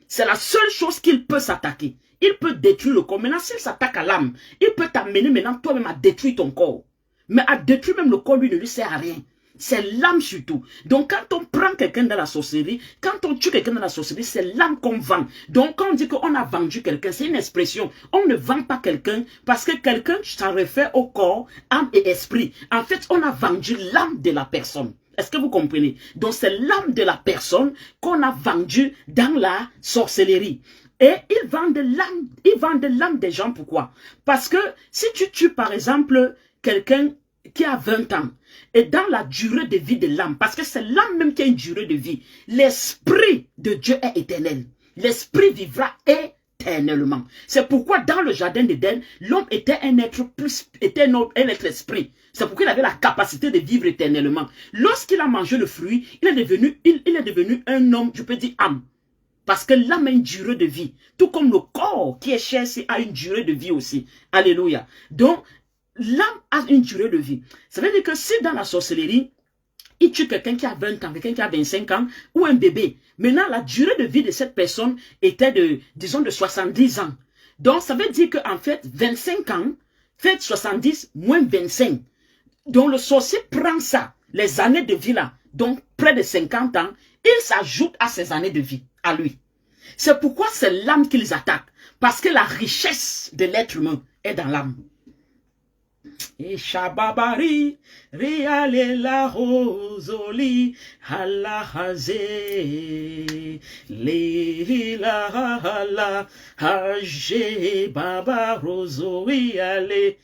C'est la seule chose qu'il peut s'attaquer. Il peut détruire le corps. Maintenant, s'il s'attaque à l'âme, il peut t'amener maintenant toi-même à détruire ton corps. Mais à détruire même le corps, lui, ne lui sert à rien. C'est l'âme surtout. Donc, quand on prend quelqu'un dans la sorcellerie, quand on tue quelqu'un dans la sorcellerie, c'est l'âme qu'on vend. Donc, quand on dit qu'on a vendu quelqu'un, c'est une expression. On ne vend pas quelqu'un parce que quelqu'un, ça réfère au corps, âme et esprit. En fait, on a vendu l'âme de la personne. Est-ce que vous comprenez? Donc, c'est l'âme de la personne qu'on a vendue dans la sorcellerie. Et ils vendent l'âme des gens. Pourquoi? Parce que si tu tues, par exemple, quelqu'un qui a 20 ans, et dans la durée de vie de l'âme, parce que c'est l'âme même qui a une durée de vie, l'esprit de Dieu est éternel. L'esprit vivra éternellement. C'est pourquoi dans le jardin d'Éden, l'homme était un être esprit. C'est pourquoi il avait la capacité de vivre éternellement. Lorsqu'il a mangé le fruit, il est devenu un homme, je peux dire âme. Parce que l'âme a une durée de vie. Tout comme le corps qui est cher a une durée de vie aussi. Alléluia. Donc, l'âme a une durée de vie. Ça veut dire que si dans la sorcellerie, il tue quelqu'un qui a 20 ans, quelqu'un qui a 25 ans, ou un bébé. Maintenant, la durée de vie de cette personne était de, disons, de 70 ans. Donc, ça veut dire qu'en fait, 25 ans, fait 70 moins 25. Donc, le sorcier prend ça, les années de vie là, donc près de 50 ans, il s'ajoute à ces années de vie, à lui. C'est pourquoi c'est l'âme qu'ils attaquent. Parce que la richesse de l'être humain est dans l'âme. Et Shababari, Riale la Rosoli, Halahaze, Lila la Haje Baba Rosoi ale,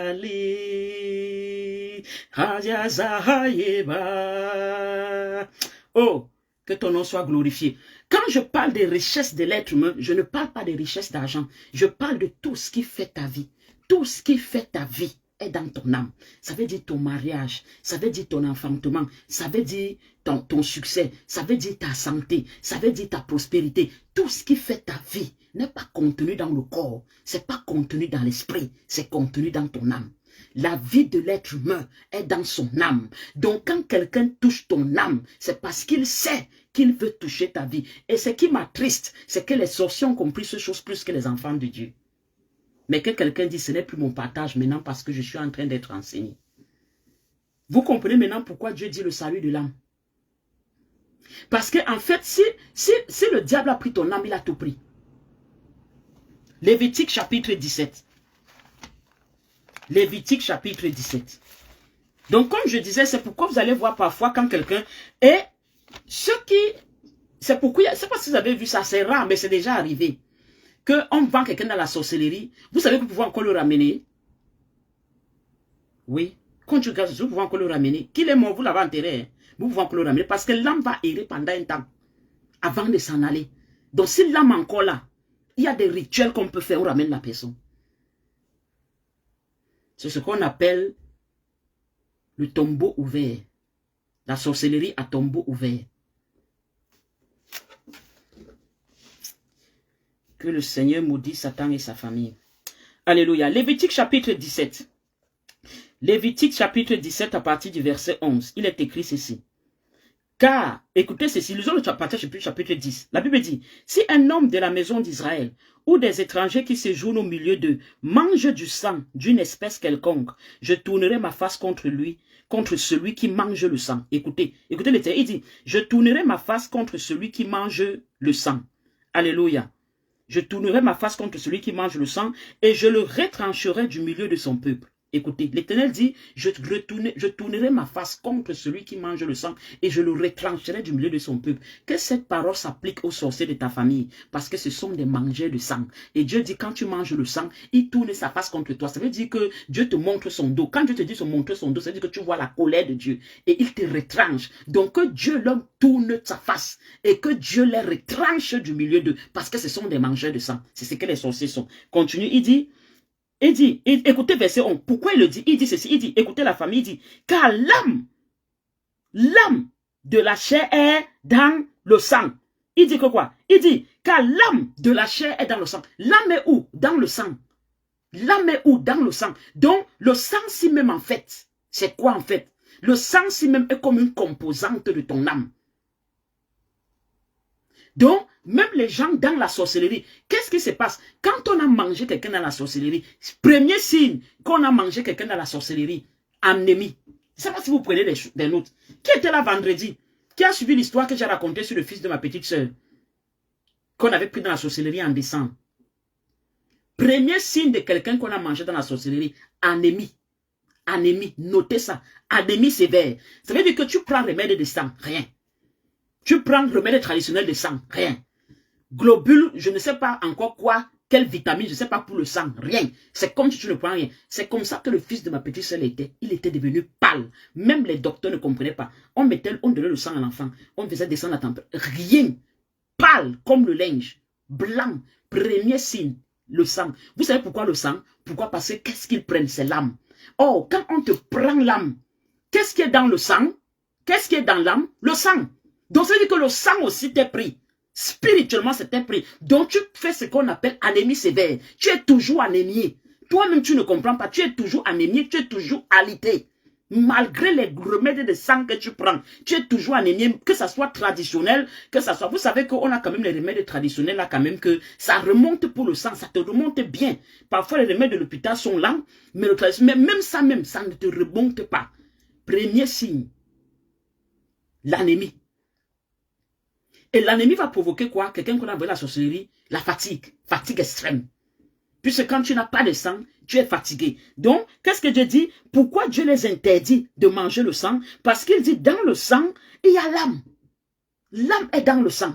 Ali, Hajazahayeba. Oh, que ton nom soit glorifié. Quand je parle des richesses de l'être humain, je ne parle pas des richesses d'argent. Je parle de tout ce qui fait ta vie. tout ce qui fait ta vie est dans ton âme. Ça veut dire ton mariage, ça veut dire ton enfantement, ça veut dire ton succès, ça veut dire ta santé, ça veut dire ta prospérité. Tout ce qui fait ta vie n'est pas contenu dans le corps, c'est pas contenu dans l'esprit, c'est contenu dans ton âme. La vie de l'être humain est dans son âme. Donc quand quelqu'un touche ton âme, c'est parce qu'il sait qu'il veut toucher ta vie. Et ce qui m'attriste, c'est que les sorciers ont compris ces choses plus que les enfants de Dieu. Mais que quelqu'un dit, ce n'est plus mon partage maintenant parce que je suis en train d'être enseigné. Vous comprenez maintenant pourquoi Dieu dit le salut de l'âme. Parce qu'en fait, si le diable a pris ton âme, il a tout pris. Lévitique chapitre 17. Lévitique chapitre 17. Donc comme je disais, c'est pourquoi vous allez voir parfois quand quelqu'un est... C'est pourquoi, je ne sais pas si vous avez vu ça, c'est rare, mais c'est déjà arrivé. Qu'on vend quelqu'un dans la sorcellerie, vous savez que vous pouvez encore le ramener. Oui. Quand tu regardes, vous pouvez encore le ramener. Qu'il est mort, vous l'avez enterré. Hein. Vous pouvez encore le ramener parce que l'âme va errer pendant un temps avant de s'en aller. Donc si l'âme est encore là, il y a des rituels qu'on peut faire, on ramène la personne. C'est ce qu'on appelle le tombeau ouvert. La sorcellerie à tombeau ouvert. Que le Seigneur maudit Satan et sa famille. Alléluia. Lévitique chapitre 17. Lévitique chapitre 17 à partir du verset 11. Il est écrit ceci. Car, écoutez ceci, lisons le chapitre 10. La Bible dit, si un homme de la maison d'Israël ou des étrangers qui séjournent au milieu d'eux mange du sang d'une espèce quelconque, je tournerai ma face contre lui, contre celui qui mange le sang. Écoutez le texte, il dit, je tournerai ma face contre celui qui mange le sang. Alléluia. Je tournerai ma face contre celui qui mange le sang et je le retrancherai du milieu de son peuple. Écoutez, l'Éternel dit, je tournerai ma face contre celui qui mange le sang et je le retrancherai du milieu de son peuple. Que cette parole s'applique aux sorciers de ta famille parce que ce sont des mangeurs de sang. Et Dieu dit, quand tu manges le sang, il tourne sa face contre toi. Ça veut dire que Dieu te montre son dos. Quand Dieu te dit de montrer son dos, ça veut dire que tu vois la colère de Dieu et il te retranche. Donc que Dieu leur tourne sa face et que Dieu les retranche du milieu d'eux parce que ce sont des mangeurs de sang. C'est ce que les sorciers sont. Continue, il dit, écoutez verset 11, pourquoi il le dit? Il dit ceci, il dit, écoutez la famille, il dit, car l'âme de la chair est dans le sang. Il dit que quoi? Il dit, car l'âme de la chair est dans le sang. L'âme est où? Dans le sang. L'âme est où? Dans le sang. Donc, le sang si même en fait, c'est quoi en fait? Le sang si même est comme une composante de ton âme. Donc, même les gens dans la sorcellerie, qu'est-ce qui se passe? Quand on a mangé quelqu'un dans la sorcellerie, premier signe qu'on a mangé quelqu'un dans la sorcellerie, anémie. Je ne sais pas si vous prenez des notes. Qui était là vendredi? Qui a suivi l'histoire que j'ai racontée sur le fils de ma petite soeur? Qu'on avait pris dans la sorcellerie en décembre. Premier signe de quelqu'un qu'on a mangé dans la sorcellerie, anémie. Anémie, notez ça. Anémie sévère. Ça veut dire que tu prends remède de sang, rien. Tu prends remède traditionnel de sang, rien. Globules, je ne sais pas encore quoi, quelle vitamine, je ne sais pas pour le sang, rien. C'est comme si tu ne prends rien. C'est comme ça que le fils de ma petite soeur était. Il était devenu pâle. Même les docteurs ne comprenaient pas. On donnait le sang à l'enfant. On faisait descendre la température. Rien. Pâle comme le linge. Blanc. Premier signe, le sang. Vous savez pourquoi le sang? Pourquoi? Parce que qu'est-ce qu'ils prennent? C'est l'âme. Oh, quand on te prend l'âme, qu'est-ce qui est dans le sang? Qu'est-ce qui est dans l'âme? Le sang. Donc, ça veut dire que le sang aussi t'est pris. Spirituellement, c'était pris. Donc, tu fais ce qu'on appelle anémie sévère. Tu es toujours anémié. Toi-même, tu ne comprends pas. Tu es toujours anémié. Tu es toujours alité. Malgré les remèdes de sang que tu prends, tu es toujours anémié. Que ça soit traditionnel, que ça soit... Vous savez qu'on a quand même les remèdes traditionnels là, quand même, que ça remonte pour le sang. Ça te remonte bien. Parfois, les remèdes de l'hôpital sont lents. Mais même ça, ça ne te remonte pas. Premier signe. L'anémie. Et l'anémie va provoquer quoi? Quelqu'un qu'on a envoyé la sorcellerie, la fatigue extrême. Puisque quand tu n'as pas de sang, tu es fatigué. Donc, qu'est-ce que Dieu dit? Pourquoi Dieu les interdit de manger le sang? Parce qu'il dit, dans le sang, il y a l'âme. L'âme est dans le sang.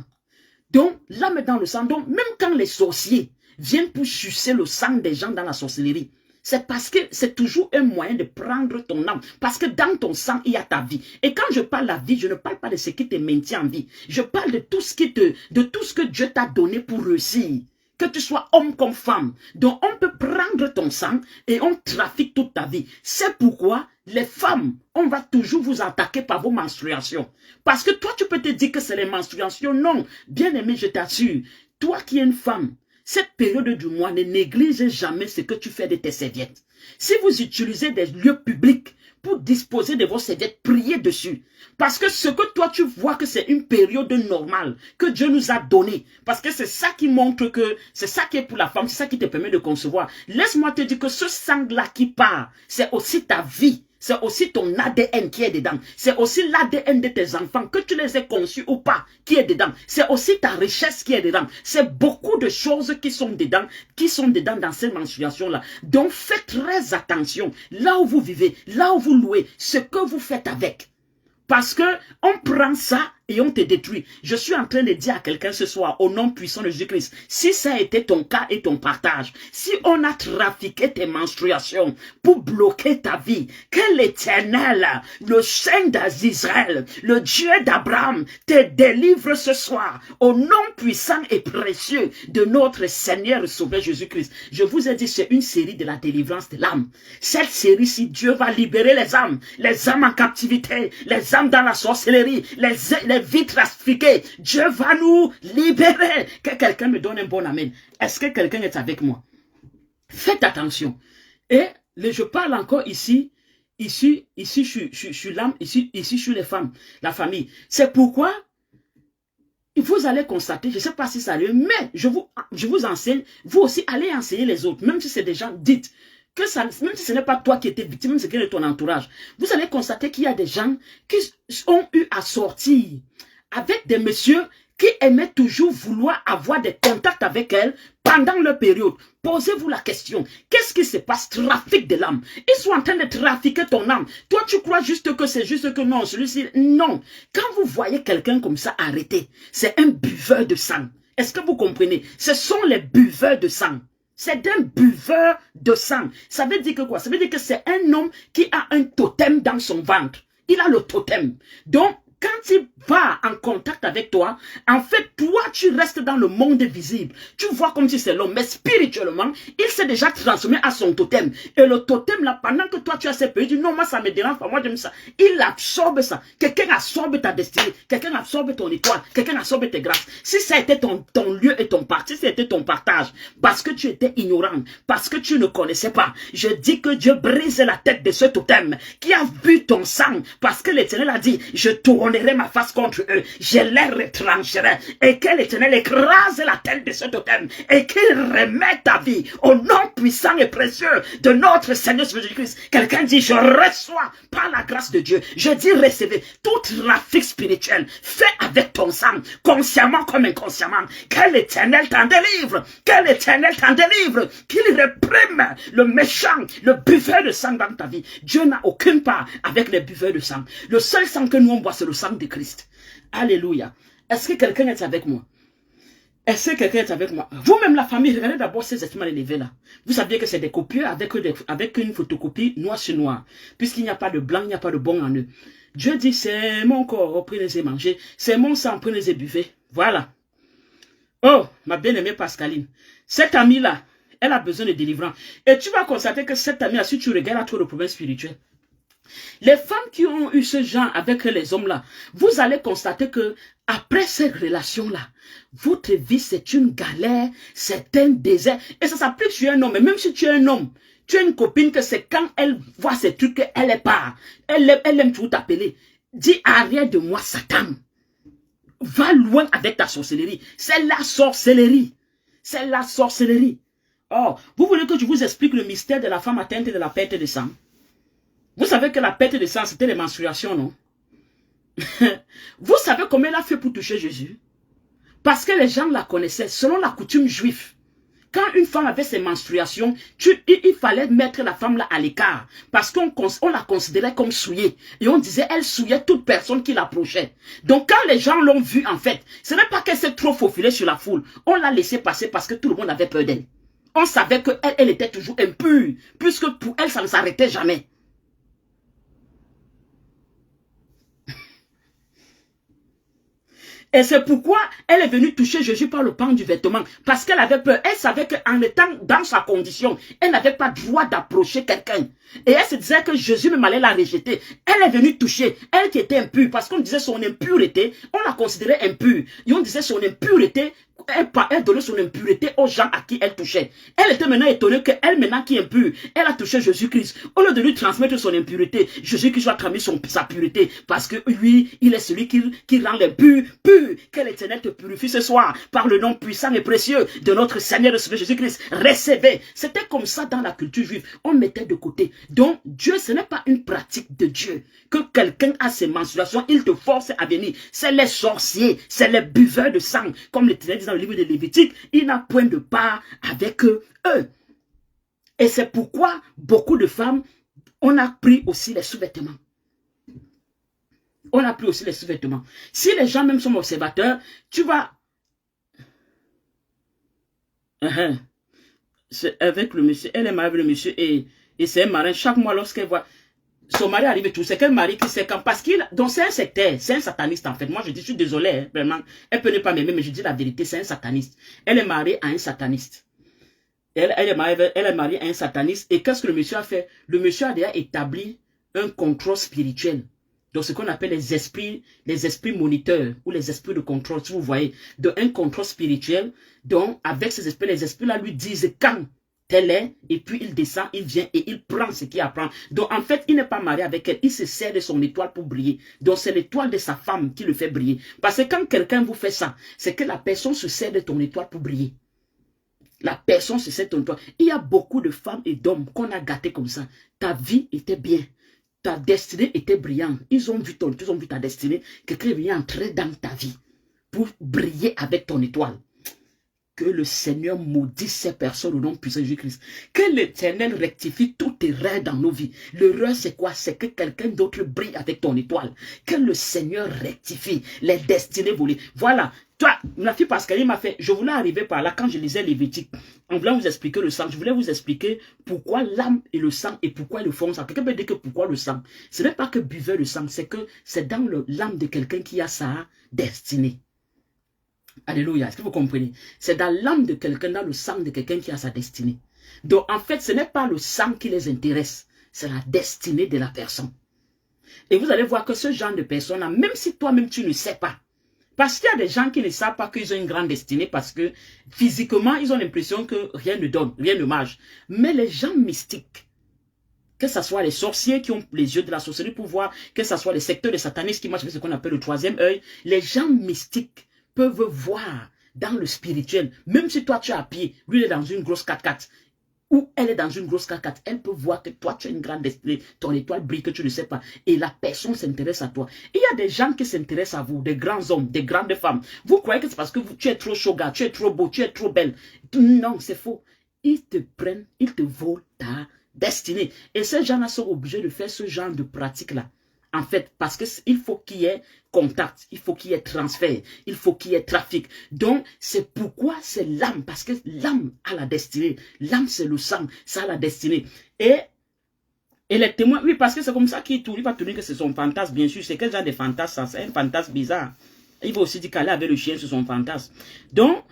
Donc, l'âme est dans le sang. Donc, même quand les sorciers viennent pour sucer le sang des gens dans la sorcellerie, c'est parce que c'est toujours un moyen de prendre ton âme. Parce que dans ton sang, il y a ta vie. Et quand je parle de la vie, je ne parle pas de ce qui te maintient en vie. Je parle de tout ce que Dieu t'a donné pour réussir. que tu sois homme comme femme. Donc, on peut prendre ton sang et on trafique toute ta vie. C'est pourquoi les femmes, on va toujours vous attaquer par vos menstruations. Parce que toi, tu peux te dire que c'est les menstruations. Non, bien-aimé, je t'assure, toi qui es une femme, cette période du mois, ne néglige jamais ce que tu fais de tes serviettes. Si vous utilisez des lieux publics pour disposer de vos serviettes, priez dessus. Parce que ce que toi tu vois que c'est une période normale que Dieu nous a donnée. Parce que c'est ça qui montre que c'est ça qui est pour la femme, c'est ça qui te permet de concevoir. Laisse-moi te dire que ce sang-là qui part, c'est aussi ta vie. C'est aussi ton ADN qui est dedans. C'est aussi l'ADN de tes enfants, que tu les aies conçus ou pas, qui est dedans. C'est aussi ta richesse qui est dedans. C'est beaucoup de choses qui sont dedans dans ces menstruations-là. Donc faites très attention. Là où vous vivez, là où vous louez, ce que vous faites avec. Parce que on prend ça et on te détruit. Je suis en train de dire à quelqu'un ce soir, au nom puissant de Jésus-Christ, si ça a été ton cas et ton partage, si on a trafiqué tes menstruations pour bloquer ta vie, que l'Éternel, le Saint d'Israël, le Dieu d'Abraham, te délivre ce soir, au nom puissant et précieux de notre Seigneur et Sauveur Jésus-Christ. Je vous ai dit, c'est une série de la délivrance de l'âme. Cette série-ci, Dieu va libérer les âmes en captivité, les âmes dans la sorcellerie, les vies trafiquées. Dieu va nous libérer. Que quelqu'un me donne un bon amen. Est-ce que quelqu'un est avec moi? Faites attention. Et je parle encore ici, je suis l'âme, ici, je suis les femmes, la famille. C'est pourquoi vous allez constater, je ne sais pas si ça arrive, mais je vous enseigne, vous aussi allez enseigner les autres, même si c'est des gens dites. Que ça, même si ce n'est pas toi qui étais victime, même si c'est ton entourage, vous allez constater qu'il y a des gens qui ont eu à sortir avec des messieurs qui aimaient toujours vouloir avoir des contacts avec elles pendant leur période. Posez-vous la question, qu'est-ce qui se passe? Trafic de l'âme. Ils sont en train de trafiquer ton âme. Toi, tu crois juste que c'est juste que non, celui-ci, non. Quand vous voyez quelqu'un comme ça arrêté, c'est un buveur de sang. Est-ce que vous comprenez? Ce sont les buveurs de sang. C'est un buveur de sang. Ça veut dire que quoi? Ça veut dire que c'est un homme qui a un totem dans son ventre. Il a le totem. Donc, quand il va en contact avec toi, en fait, toi, tu restes dans le monde visible. Tu vois comme si c'est l'homme, mais spirituellement, il s'est déjà transformé à son totem. Et le totem, là, pendant que toi, tu as ces pays, tu dis, non, moi, ça me dérange pas, moi, j'aime ça. Il absorbe ça. Quelqu'un absorbe ta destinée. Quelqu'un absorbe ton étoile. Quelqu'un absorbe tes grâces. Si ça a été ton lieu et ton parti, si ça a été ton partage, parce que tu étais ignorant, parce que tu ne connaissais pas, je dis que Dieu brise la tête de ce totem qui a bu ton sang, parce que l'Éternel a dit, je tournerai ma face contre eux, je les retrancherai, et que l'Éternel écrase la tête de ce totem, et qu'il remette ta vie au nom puissant et précieux de notre Seigneur Jésus-Christ. Quelqu'un dit, je reçois par la grâce de Dieu. Je dis, recevez tout trafic spirituel fait avec ton sang, consciemment comme inconsciemment. Que l'Éternel t'en délivre, que l'Éternel t'en délivre, qu'il réprime le méchant, le buveur de sang dans ta vie. Dieu n'a aucune part avec les buveurs de sang. Le seul sang que nous on boit, c'est le sang de Christ. Alléluia. Est-ce que quelqu'un est avec moi? Est-ce que quelqu'un est avec moi? Vous-même, la famille, regardez d'abord ces vêtements élevés là. Vous saviez que c'est des copieux avec une photocopie noir sur noir. Puisqu'il n'y a pas de blanc, il n'y a pas de bon en eux. Dieu dit, c'est mon corps, prenez et mangez. C'est mon sang, prenez et buvez. Voilà. Oh, ma bien-aimée Pascaline. Cette amie-là, elle a besoin de délivrance. Et tu vas constater que cette amie-là, si tu regardes, a trop de problèmes spirituels. Les femmes qui ont eu ce genre avec les hommes-là, vous allez constater que après cette relation-là, votre vie, c'est une galère, c'est un désert. Et ça s'applique sur un homme. Mais même si tu es un homme, tu as une copine que c'est quand elle voit ces trucs qu'elle est pas. Elle aime toujours t'appeler. Dis, arrête de moi, Satan. Va loin avec ta sorcellerie. C'est la sorcellerie. C'est la sorcellerie. Oh, vous voulez que je vous explique le mystère de la femme atteinte de la perte de sang? Vous savez que la perte de sang, c'était les menstruations, non? Vous savez comment elle a fait pour toucher Jésus? Parce que les gens la connaissaient, selon la coutume juive. Quand une femme avait ses menstruations, il fallait mettre la femme là à l'écart. Parce qu'on la considérait comme souillée. Et on disait, elle souillait toute personne qui l'approchait. Donc quand les gens l'ont vue, en fait, ce n'est pas qu'elle s'est trop faufilée sur la foule. On l'a laissée passer parce que tout le monde avait peur d'elle. On savait qu'elle était toujours impure. Puisque pour elle, ça ne s'arrêtait jamais. Et c'est pourquoi elle est venue toucher Jésus par le pan du vêtement. Parce qu'elle avait peur. Elle savait qu'en étant dans sa condition, elle n'avait pas droit d'approcher quelqu'un. Et elle se disait que Jésus même allait la rejeter. Elle est venue toucher. Elle qui était impure. Parce qu'on disait son impureté, on la considérait impure. Et on disait son impureté, elle donnait son impureté aux gens à qui elle touchait. Elle était maintenant étonnée qu'elle, maintenant qui est impure, elle a touché Jésus-Christ. Au lieu de lui transmettre son impureté, Jésus-Christ a transmis sa pureté. Parce que lui, il est celui qui rend les purs, purs. Que l'Éternel te purifie ce soir par le nom puissant et précieux de notre Seigneur et Sauveur Jésus-Christ. Recevez. C'était comme ça dans la culture juive. On mettait de côté. Donc, Dieu, ce n'est pas une pratique de Dieu. Que quelqu'un a ses menstruations, il te force à venir. C'est les sorciers, c'est les buveurs de sang. Comme l'Éternel dit dans le livre de Lévitique, il n'a point de part avec eux. Et c'est pourquoi beaucoup de femmes, on a pris aussi les sous-vêtements. On a pris aussi les sous-vêtements. Si les gens même sont observateurs, tu vas... Avec le monsieur, elle est mariée avec le monsieur et c'est un marin. Chaque mois, lorsqu'elle voit son mari arrive et tout, c'est quel mari qui sait quand, parce qu'il, donc c'est un sectaire, c'est un sataniste en fait. Moi je dis, je suis désolé, hein, vraiment. Elle peut ne pas m'aimer, mais je dis la vérité, c'est un sataniste. Elle est mariée à un sataniste. Elle est mariée à un sataniste. Et qu'est-ce que le monsieur a fait? Le monsieur a déjà établi un contrôle spirituel. Donc ce qu'on appelle les esprits moniteurs ou les esprits de contrôle, si vous voyez, de un contrôle spirituel. Donc avec ces esprits, les esprits là lui disent quand tel est, et puis il descend, il vient et il prend ce qu'il apprend. Donc en fait, il n'est pas marié avec elle, il se sert de son étoile pour briller. Donc c'est l'étoile de sa femme qui le fait briller. Parce que quand quelqu'un vous fait ça, c'est que la personne se sert de ton étoile pour briller. La personne se sert de ton étoile. Il y a beaucoup de femmes et d'hommes qu'on a gâtés comme ça. Ta vie était bien. Ta destinée était brillante. Ils ont vu ta destinée. Quelqu'un vient entrer dans ta vie pour briller avec ton étoile. Que le Seigneur maudisse ces personnes au nom puissant de Jésus-Christ. Que l'Éternel rectifie toute erreur dans nos vies. L'erreur, c'est quoi? C'est que quelqu'un d'autre brille avec ton étoile. Que le Seigneur rectifie les destinées volées. Voilà. Toi, ma fille Pascaline m'a fait, je voulais arriver par là quand je lisais Lévitique. En voulant vous expliquer le sang, je voulais vous expliquer pourquoi l'âme et le sang et pourquoi ils font ça. Quelqu'un peut dire que pourquoi le sang? Ce n'est pas que buveur le sang, c'est que c'est dans l'âme de quelqu'un qui a sa destinée. Alléluia, est-ce que vous comprenez? C'est dans l'âme de quelqu'un, dans le sang de quelqu'un qui a sa destinée. Donc en fait, ce n'est pas le sang qui les intéresse, c'est la destinée de la personne. Et vous allez voir que ce genre de personnes-là, même si toi-même tu ne sais pas, parce qu'il y a des gens qui ne savent pas qu'ils ont une grande destinée parce que physiquement, ils ont l'impression que rien ne donne, rien ne marche. Mais les gens mystiques, que ce soit les sorciers qui ont les yeux de la sorcellerie pour voir, que ce soit les secteurs de satanistes qui marchent avec ce qu'on appelle le troisième œil, les gens mystiques peuvent voir dans le spirituel. Même si toi tu es à pied, lui il est dans une grosse 4x4, ou elle est dans une grosse 4x4, elle peut voir que toi tu as une grande destinée, ton étoile brille que tu ne sais pas, et la personne s'intéresse à toi. Il y a des gens qui s'intéressent à vous, des grands hommes, des grandes femmes. Vous croyez que c'est parce que tu es trop chaud gars, tu es trop beau, tu es trop belle. Non, c'est faux. Ils te prennent, ils te volent ta destinée. Et ces gens-là sont obligés de faire ce genre de pratique-là. En fait, parce qu'il faut qu'il y ait contact, il faut qu'il y ait transfert, il faut qu'il y ait trafic. Donc, c'est pourquoi c'est l'âme, parce que l'âme a la destinée. L'âme, c'est le sang, ça a la destinée. Et les témoins, oui, parce que c'est comme ça qu'il tourne. Il va tourner que c'est son fantasme, bien sûr. C'est quel genre de fantasme, ça? C'est un fantasme bizarre. Il va aussi dire qu'aller avec le chien sur son fantasme. Donc,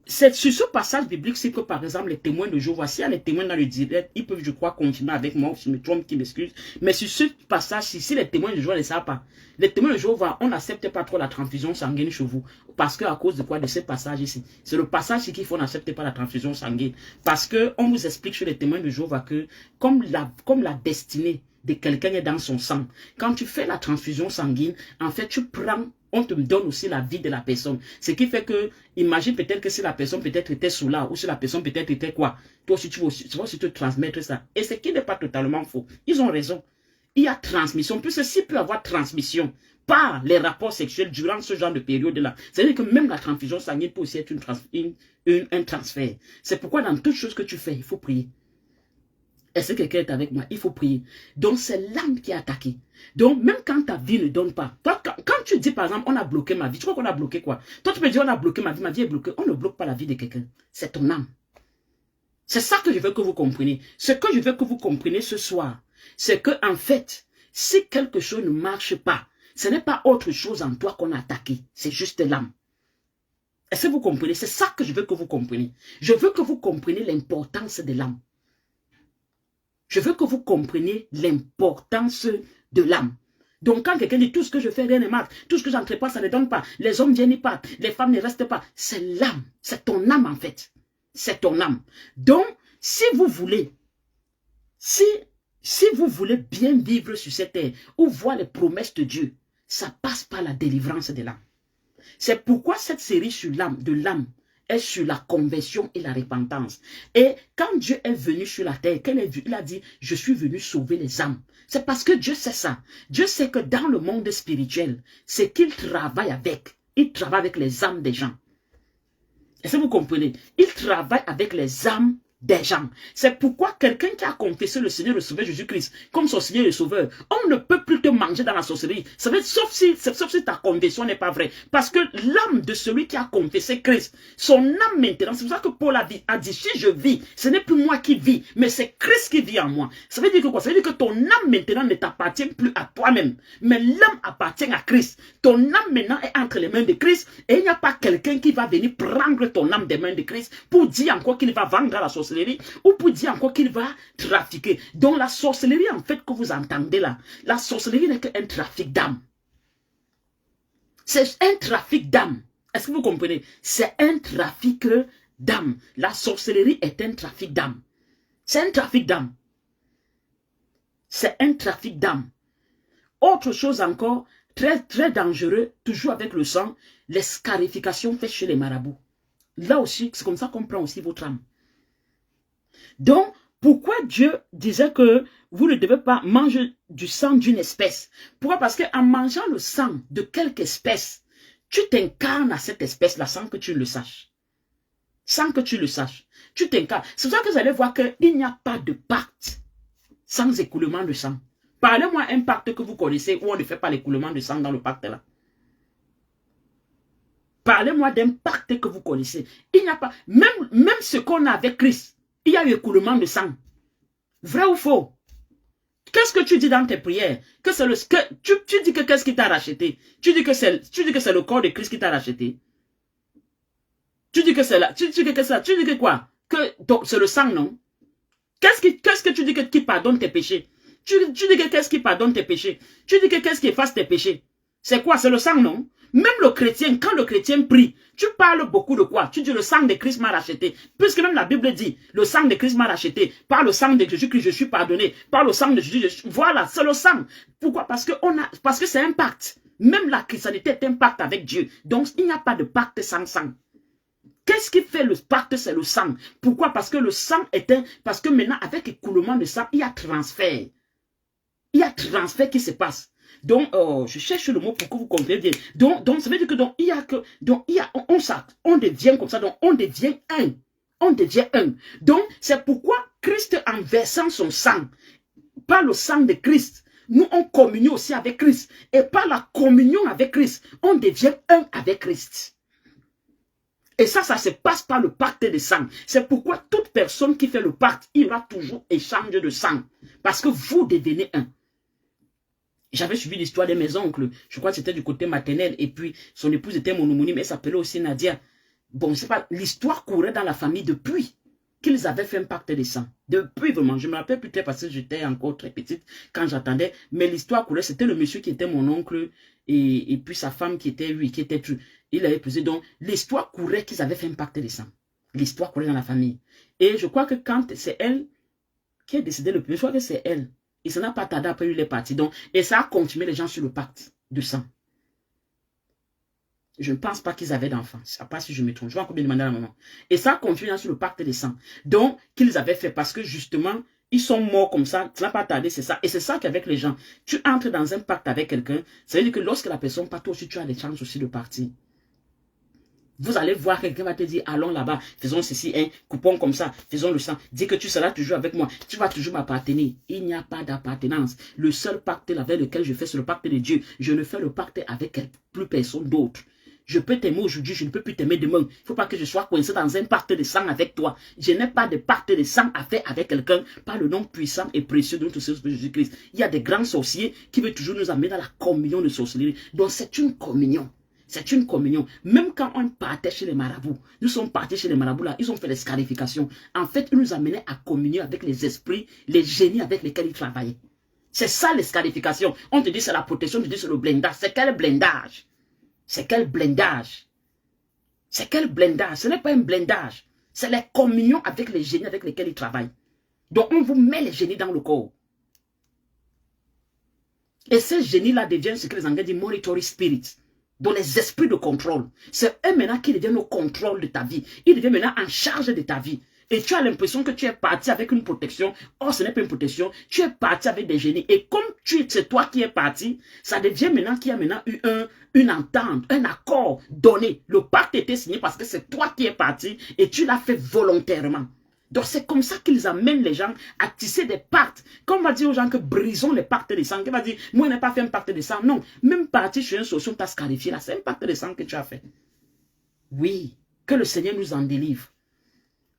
c'est sur ce passage biblique, c'est que par exemple les témoins de Jéhovah, s'il y a les témoins dans le direct, ils peuvent, je crois, confirmer avec moi, si je me trompe, qui m'excuse. Mais sur ce passage-ci, si les témoins de Jéhovah ne savent pas, les témoins de Jéhovah, on n'accepte pas trop la transfusion sanguine chez vous. Parce que à cause de quoi? De ce passage ici. C'est le passage qui faut n'accepter pas la transfusion sanguine. Parce que on vous explique chez les témoins de Jéhovah que comme la destinée de quelqu'un est dans son sang, quand tu fais la transfusion sanguine, en fait, tu prends, on te donne aussi la vie de la personne. Ce qui fait que, imagine peut-être que si la personne peut-être était sous là, ou si la personne peut-être était quoi, toi aussi tu vas aussi te transmettre ça. Et ce qui n'est pas totalement faux. Ils ont raison. Il y a transmission, puisque s'il peut y avoir transmission par les rapports sexuels durant ce genre de période-là, c'est-à-dire que même la transfusion sanguine peut aussi être un transfert. C'est pourquoi dans toutes choses que tu fais, il faut prier. Est-ce que quelqu'un est avec moi? Il faut prier. Donc, c'est l'âme qui est attaquée. Donc, même quand ta vie ne donne pas, toi, quand tu dis, par exemple, on a bloqué ma vie, tu crois qu'on a bloqué quoi? Toi, tu peux dire, on a bloqué ma vie est bloquée. On ne bloque pas la vie de quelqu'un. C'est ton âme. C'est ça que je veux que vous compreniez. Ce que je veux que vous compreniez ce soir, c'est que, en fait, si quelque chose ne marche pas, Ce n'est pas autre chose en toi qu'on a attaqué. C'est juste l'âme. Est-ce que vous comprenez? C'est ça que je veux que vous compreniez. Je veux que vous compreniez l'importance de l'âme. Je veux que vous compreniez l'importance de l'âme. Donc quand quelqu'un dit tout ce que je fais, rien ne marche, tout ce que j'entreprends, ça ne donne pas, les hommes viennent, ils partent, les femmes ne restent pas, c'est l'âme, c'est ton âme en fait. C'est ton âme. Donc, si vous voulez bien vivre sur cette terre, ou voir les promesses de Dieu, ça passe par la délivrance de l'âme. C'est pourquoi cette série sur l'âme, de l'âme, est sur la conversion et la repentance. Et quand Dieu est venu sur la terre, il a dit, je suis venu sauver les âmes. C'est parce que Dieu sait ça. Dieu sait que dans le monde spirituel, c'est qu'il travaille avec. Il travaille avec les âmes des gens. Est-ce que vous comprenez? Il travaille avec les âmes des gens. C'est pourquoi quelqu'un qui a confessé le Seigneur, le Sauveur Jésus-Christ, comme son Seigneur et Sauveur, on ne peut plus te manger dans la sorcellerie. Ça veut dire, sauf si ta confession n'est pas vraie. Parce que l'âme de celui qui a confessé Christ, son âme maintenant, c'est pour ça que Paul a dit, si je vis, ce n'est plus moi qui vis, mais c'est Christ qui vit en moi. Ça veut dire que quoi? Ça veut dire que ton âme maintenant ne t'appartient plus à toi-même, mais l'âme appartient à Christ. Ton âme maintenant est entre les mains de Christ, et il n'y a pas quelqu'un qui va venir prendre ton âme des mains de Christ pour dire encore qu'il va vendre à la sorcellerie, ou pour dire encore qu'il va trafiquer. Donc la sorcellerie en fait que vous entendez là, la sorcellerie n'est qu'un trafic d'âme. C'est un trafic d'âme. Est-ce que vous comprenez? C'est un trafic d'âme. La sorcellerie est un trafic d'âme. C'est un trafic d'âme. C'est un trafic d'âme. Autre chose encore, très très dangereux, toujours avec le sang, les scarifications faites chez les marabouts. Là aussi, c'est comme ça qu'on prend aussi votre âme. Donc, pourquoi Dieu disait que vous ne devez pas manger du sang d'une espèce? Pourquoi? Parce qu'en mangeant le sang de quelque espèce, tu t'incarnes à cette espèce-là sans que tu le saches. Sans que tu le saches. Tu t'incarnes. C'est pour ça que vous allez voir qu'il n'y a pas de pacte sans écoulement de sang. Parlez-moi un pacte que vous connaissez où on ne fait pas l'écoulement de sang dans le pacte-là. Parlez-moi d'un pacte que vous connaissez. Il n'y a pas. Même ce qu'on a avec Christ, il y a eu écoulement de sang. Vrai ou faux? Qu'est-ce que tu dis dans tes prières? Que c'est le tu dis que qu'est-ce qui t'a racheté? Tu dis que c'est le corps de Christ qui t'a racheté. Tu dis que c'est là. Tu dis que quoi? Que c'est le sang, non? Qu'est-ce que tu dis qui pardonne tes péchés? Tu dis que qu'est-ce qui pardonne tes péchés? Tu dis que qu'est-ce qui efface tes péchés? C'est quoi? C'est le sang, non? Même le chrétien, quand le chrétien prie, tu parles beaucoup de quoi? Tu dis le sang de Christ m'a racheté. Puisque même la Bible dit, le sang de Christ m'a racheté. Par le sang de Jésus-Christ, je suis pardonné. Par le sang de Jésus, voilà, c'est le sang. Pourquoi? Parce que c'est un pacte. Même la christianité est un pacte avec Dieu. Donc, il n'y a pas de pacte sans sang. Qu'est-ce qui fait le pacte? C'est le sang. Pourquoi? Parce que le sang parce que maintenant, avec écoulement de sang, il y a transfert. Il y a transfert qui se passe. Donc, je cherche le mot pour que vous compreniez bien. Donc, ça veut dire que on devient comme ça, donc on devient un. On devient un. Donc, c'est pourquoi Christ, en versant son sang, par le sang de Christ, nous on communion aussi avec Christ. Et par la communion avec Christ, on devient un avec Christ. Et ça se passe par le pacte de sang. C'est pourquoi toute personne qui fait le pacte, il y aura toujours échange de sang. Parce que vous devenez un. J'avais suivi l'histoire de mes oncles. Je crois que c'était du côté maternel. Et puis, son épouse était mon homonyme. Elle s'appelait aussi Nadia. Bon, c'est pas. L'histoire courait dans la famille depuis qu'ils avaient fait un pacte de sang. Depuis, vraiment. Je me rappelle plus très parce que j'étais encore très petite quand j'attendais. Mais l'histoire courait. C'était le monsieur qui était mon oncle. Et puis sa femme qui était lui, qui était true. Il avait posé. Donc, l'histoire courait qu'ils avaient fait un pacte de sang. L'histoire courait dans la famille. Et je crois que quand c'est elle qui est décédée le plus, je crois que c'est elle. Et ça n'a pas tardé après il est parti. Donc, et ça a confirmé les gens sur le pacte de sang. Je ne pense pas qu'ils avaient d'enfants. Je ne sais pas si je me trompe. Je vais encore bien demander à la maman. Et ça a confirmé les gens sur le pacte de sang. Donc, qu'ils avaient fait parce que justement, ils sont morts comme ça. Ça n'a pas tardé, c'est ça. Et c'est ça qu'avec les gens, tu entres dans un pacte avec quelqu'un. Ça veut dire que lorsque la personne part, toi aussi, tu as des chances aussi de partir. Vous allez voir quelqu'un va te dire, allons là-bas, faisons ceci, un coupon comme ça, faisons le sang. Dis que tu seras toujours avec moi, tu vas toujours m'appartenir. Il n'y a pas d'appartenance. Le seul pacte avec lequel je fais, c'est le pacte de Dieu. Je ne fais le pacte avec plus personne d'autre. Je peux t'aimer aujourd'hui, je ne peux plus t'aimer demain. Il ne faut pas que je sois coincé dans un pacte de sang avec toi. Je n'ai pas de pacte de sang à faire avec quelqu'un par le nom puissant et précieux de notre Seigneur Jésus-Christ. Il y a des grands sorciers qui veulent toujours nous amener dans la communion de sorcellerie. Donc c'est une communion. C'est une communion. Même quand on partait chez les marabouts, nous sommes partis chez les marabouts là, ils ont fait des scarifications. En fait, ils nous amenaient à communier avec les esprits, les génies avec lesquels ils travaillaient. C'est ça les scarifications. On te dit c'est la protection, on te dit c'est le blindage. C'est quel blindage? C'est quel blindage? C'est quel blindage? Ce n'est pas un blindage. C'est la communion avec les génies avec lesquels ils travaillent. Donc on vous met les génies dans le corps. Et ces génies-là deviennent ce que les Anglais disent monitory spirits. Donc les esprits de contrôle. C'est eux maintenant qui deviennent au contrôle de ta vie. Ils deviennent maintenant en charge de ta vie. Et tu as l'impression que tu es parti avec une protection. Or, ce n'est pas une protection. Tu es parti avec des génies. Et comme c'est toi qui es parti, ça devient maintenant qu'il y a maintenant eu une entente, un accord donné. Le pacte était signé parce que c'est toi qui es parti et tu l'as fait volontairement. Donc c'est comme ça qu'ils amènent les gens à tisser des pactes. Comme on va dire aux gens que brisons les pactes de sang. Qui va dire, moi je n'ai pas fait un pacte de sang. Non, même parti sur une solution, tu as scarifié là. C'est un pacte de sang que tu as fait. Oui, que le Seigneur nous en délivre.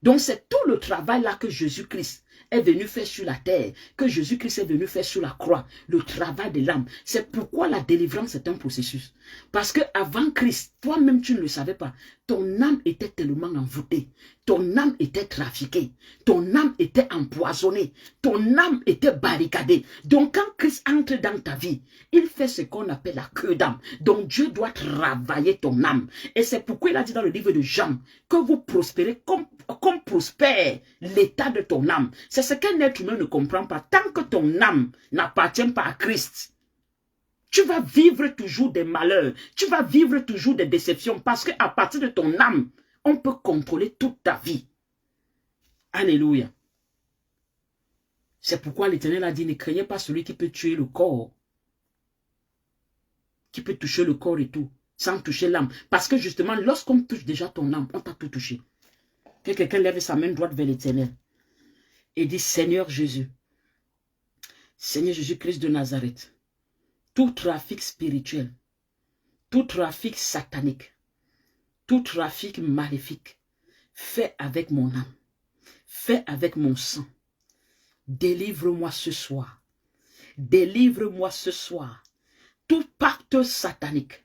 Donc c'est tout le travail là que Jésus-Christ est venu faire sur la terre, que Jésus-Christ est venu faire sur la croix, le travail de l'âme. C'est pourquoi la délivrance est un processus. Parce que avant Christ, toi-même tu ne le savais pas, ton âme était tellement envoûtée, ton âme était trafiquée, ton âme était empoisonnée, ton âme était barricadée. Donc quand Christ entre dans ta vie, il fait ce qu'on appelle la queue d'âme. Donc Dieu doit travailler ton âme. Et c'est pourquoi il a dit dans le livre de Jean, que vous prospérez comme prospère l'état de ton âme. C'est ce qu'un être humain ne comprend pas. Tant que ton âme n'appartient pas à Christ, tu vas vivre toujours des malheurs. Tu vas vivre toujours des déceptions. Parce qu'à partir de ton âme, on peut contrôler toute ta vie. Alléluia. C'est pourquoi l'Éternel a dit, ne craignez pas celui qui peut tuer le corps. Qui peut toucher le corps et tout, sans toucher l'âme. Parce que justement, lorsqu'on touche déjà ton âme, on t'a tout touché. Que quelqu'un lève sa main droite vers l'Éternel et dit, Seigneur Jésus, Seigneur Jésus-Christ de Nazareth, tout trafic spirituel, tout trafic satanique, tout trafic maléfique, fait avec mon âme, fait avec mon sang, délivre-moi ce soir, délivre-moi ce soir, tout pacte satanique,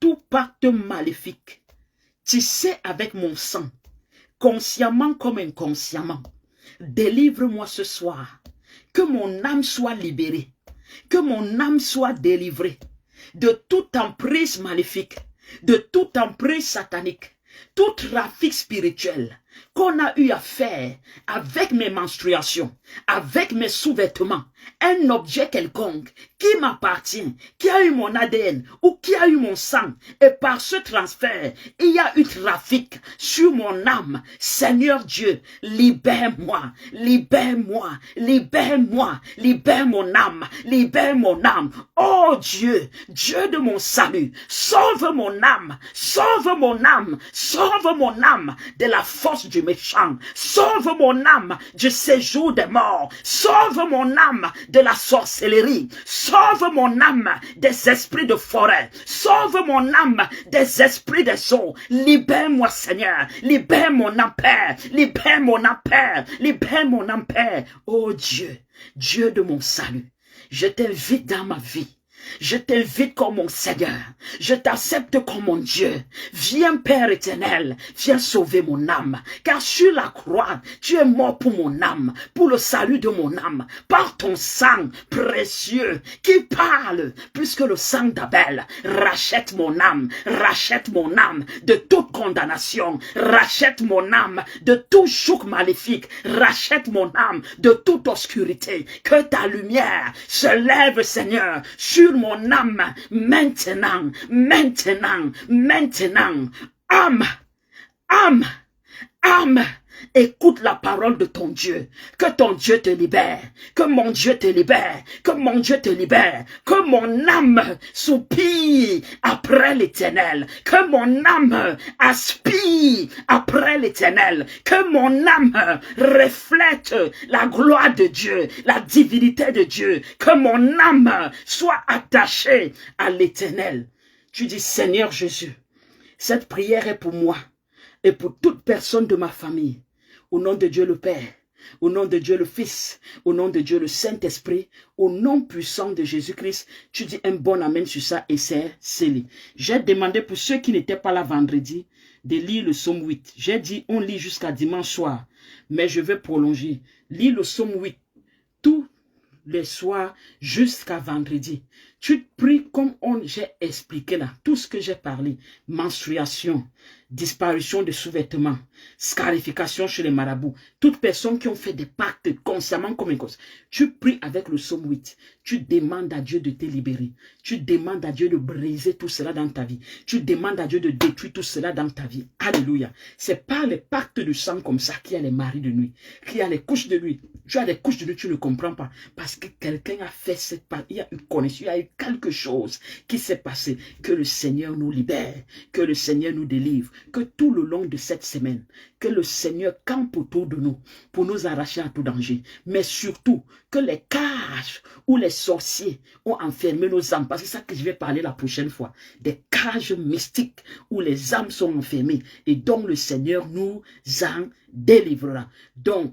tout pacte maléfique, tissé avec mon sang, consciemment comme inconsciemment, délivre-moi ce soir, que mon âme soit libérée, que mon âme soit délivrée de toute emprise maléfique, de toute emprise satanique, tout trafic spirituel qu'on a eu à faire avec mes menstruations, avec mes sous-vêtements, un objet quelconque qui m'appartient, qui a eu mon ADN ou qui a eu mon sang, et par ce transfert, il y a eu trafic sur mon âme. Seigneur Dieu, libère-moi, libère-moi, libère-moi, libère mon âme, libère mon âme. Oh Dieu, Dieu de mon salut, sauve mon âme, sauve mon âme, sauve mon âme de la force du méchant, sauve mon âme du séjour des morts, sauve mon âme de la sorcellerie, sauve mon âme des esprits de forêt, sauve mon âme des esprits des eaux. Libère-moi Seigneur, libère mon âme Père, libère mon âme Père, libère mon âme Père. Oh Dieu, Dieu de mon salut, je t'invite dans ma vie. Je t'invite comme mon Seigneur, je t'accepte comme mon Dieu. Viens Père éternel, viens sauver mon âme, car sur la croix, tu es mort pour mon âme, pour le salut de mon âme, par ton sang précieux qui parle plus que le sang d'Abel. Rachète mon âme de toute condamnation, rachète mon âme de tout joug maléfique, rachète mon âme de toute obscurité. Que ta lumière se lève Seigneur sur mon âme maintenant, maintenant, maintenant. Âme, âme, âme, écoute la parole de ton Dieu. Que ton Dieu te libère, que mon Dieu te libère, que mon Dieu te libère, que mon âme soupire après l'Éternel, que mon âme aspire après l'Éternel, que mon âme reflète la gloire de Dieu, la divinité de Dieu, que mon âme soit attachée à l'Éternel. Tu dis, Seigneur Jésus, Cette prière est pour moi et pour toute personne de ma famille. Au nom de Dieu le Père, au nom de Dieu le Fils, au nom de Dieu le Saint-Esprit, au nom puissant de Jésus-Christ, tu dis un bon amen sur ça et c'est scellé. J'ai demandé pour ceux qui n'étaient pas là vendredi de lire le psaume 8. J'ai dit on lit jusqu'à dimanche soir, mais je vais prolonger. Lis le psaume 8 tous les soirs jusqu'à vendredi. Tu pries comme j'ai expliqué là, tout ce que j'ai parlé. Menstruation, disparition de sous-vêtements, scarification chez les marabouts. Toutes personnes qui ont fait des pactes consciemment comme une cause. Tu pries avec le psaume 8. Tu demandes à Dieu de te libérer. Tu demandes à Dieu de briser tout cela dans ta vie. Tu demandes à Dieu de détruire tout cela dans ta vie. Alléluia. C'est pas les pactes de sang comme ça qu'il y a les maris de nuit, qu'il y a les couches de nuit. Tu as les couches de nuit, tu ne comprends pas. Parce que quelqu'un a fait cette part. Il y a une connexion, il y a eu quelque chose qui s'est passé. Que le Seigneur nous libère. Que le Seigneur nous délivre. Que tout le long de cette semaine, que le Seigneur campe autour de nous pour nous arracher à tout danger. Mais surtout, que les cages où les sorciers ont enfermé nos âmes, parce que c'est ça que je vais parler la prochaine fois, des cages mystiques où les âmes sont enfermées et dont le Seigneur nous en délivrera. Donc,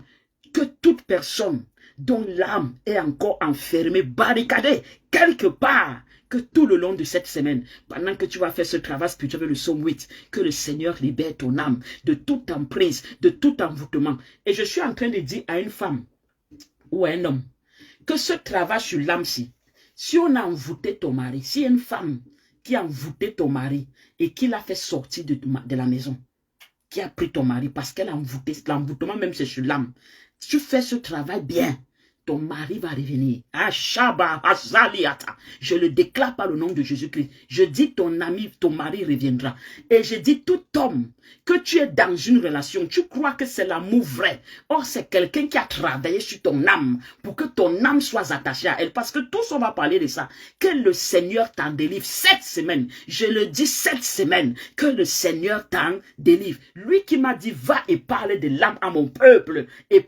que toute personne dont l'âme est encore enfermée, barricadée, quelque part, que tout le long de cette semaine, pendant que tu vas faire ce travail spirituel avec le psaume 8, que le Seigneur libère ton âme de toute emprise, de tout envoûtement. Et je suis en train de dire à une femme ou à un homme, que ce travail sur l'âme-ci, si on a envoûté ton mari, si une femme qui a envoûté ton mari et qui l'a fait sortir de la maison, qui a pris ton mari parce qu'elle a envoûté, l'envoûtement même c'est sur l'âme, tu fais ce travail bien, ton mari va revenir. Je le déclare par le nom de Jésus-Christ. Je dis ton ami, ton mari reviendra. Et je dis tout homme, que tu es dans une relation, tu crois que c'est l'amour vrai. Or, c'est quelqu'un qui a travaillé sur ton âme pour que ton âme soit attachée à elle. Parce que tous on va parler de ça. Que le Seigneur t'en délivre cette semaine. Je le dis cette semaine. Que le Seigneur t'en délivre. Lui qui m'a dit, va et parle de l'âme à mon peuple. Et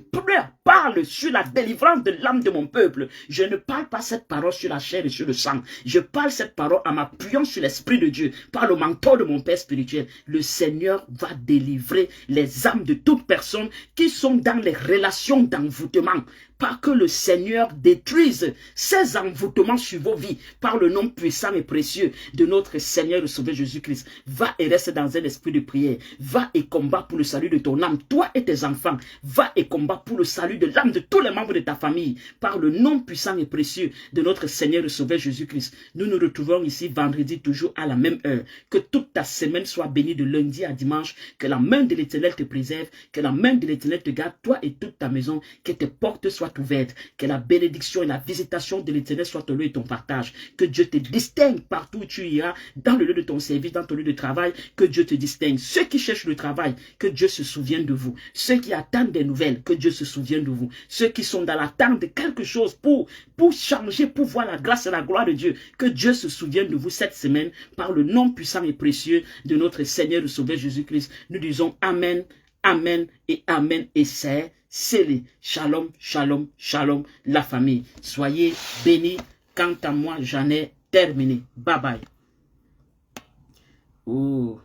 parle sur la délivrance de l'âme de mon peuple. Je ne parle pas cette parole sur la chair et sur le sang. Je parle cette parole en m'appuyant sur l'Esprit de Dieu, par le mentor de mon Père spirituel. Le Seigneur va délivrer les âmes de toute personne qui sont dans les relations d'envoûtement. Pas que le Seigneur détruise ces envoûtements sur vos vies par le nom puissant et précieux de notre Seigneur et Sauveur Jésus-Christ. Va et reste dans un esprit de prière. Va et combat pour le salut de ton âme, toi et tes enfants. Va et combat pour le salut de l'âme de tous les membres de ta famille par le nom puissant et précieux de notre Seigneur et Sauveur Jésus-Christ. Nous nous retrouvons ici vendredi toujours à la même heure. Que toute ta semaine soit bénie de lundi à dimanche. Que la main de l'Éternel te préserve. Que la main de l'Éternel te garde, toi et toute ta maison. Que tes portes soient ouvertes, que la bénédiction et la visitation de l'Éternel soient ton lieu et ton partage, que Dieu te distingue partout où tu iras, dans le lieu de ton service, dans ton lieu de travail, que Dieu te distingue. Ceux qui cherchent le travail, que Dieu se souvienne de vous. Ceux qui attendent des nouvelles, que Dieu se souvienne de vous. Ceux qui sont dans l'attente de quelque chose pour changer, pour voir la grâce et la gloire de Dieu, que Dieu se souvienne de vous cette semaine par le nom puissant et précieux de notre Seigneur et Sauveur Jésus-Christ. Nous disons Amen, Amen et Amen et c'est scellé. Shalom, shalom, shalom, la famille. Soyez bénis. Quant à moi, j'en ai terminé. Bye bye. Oh.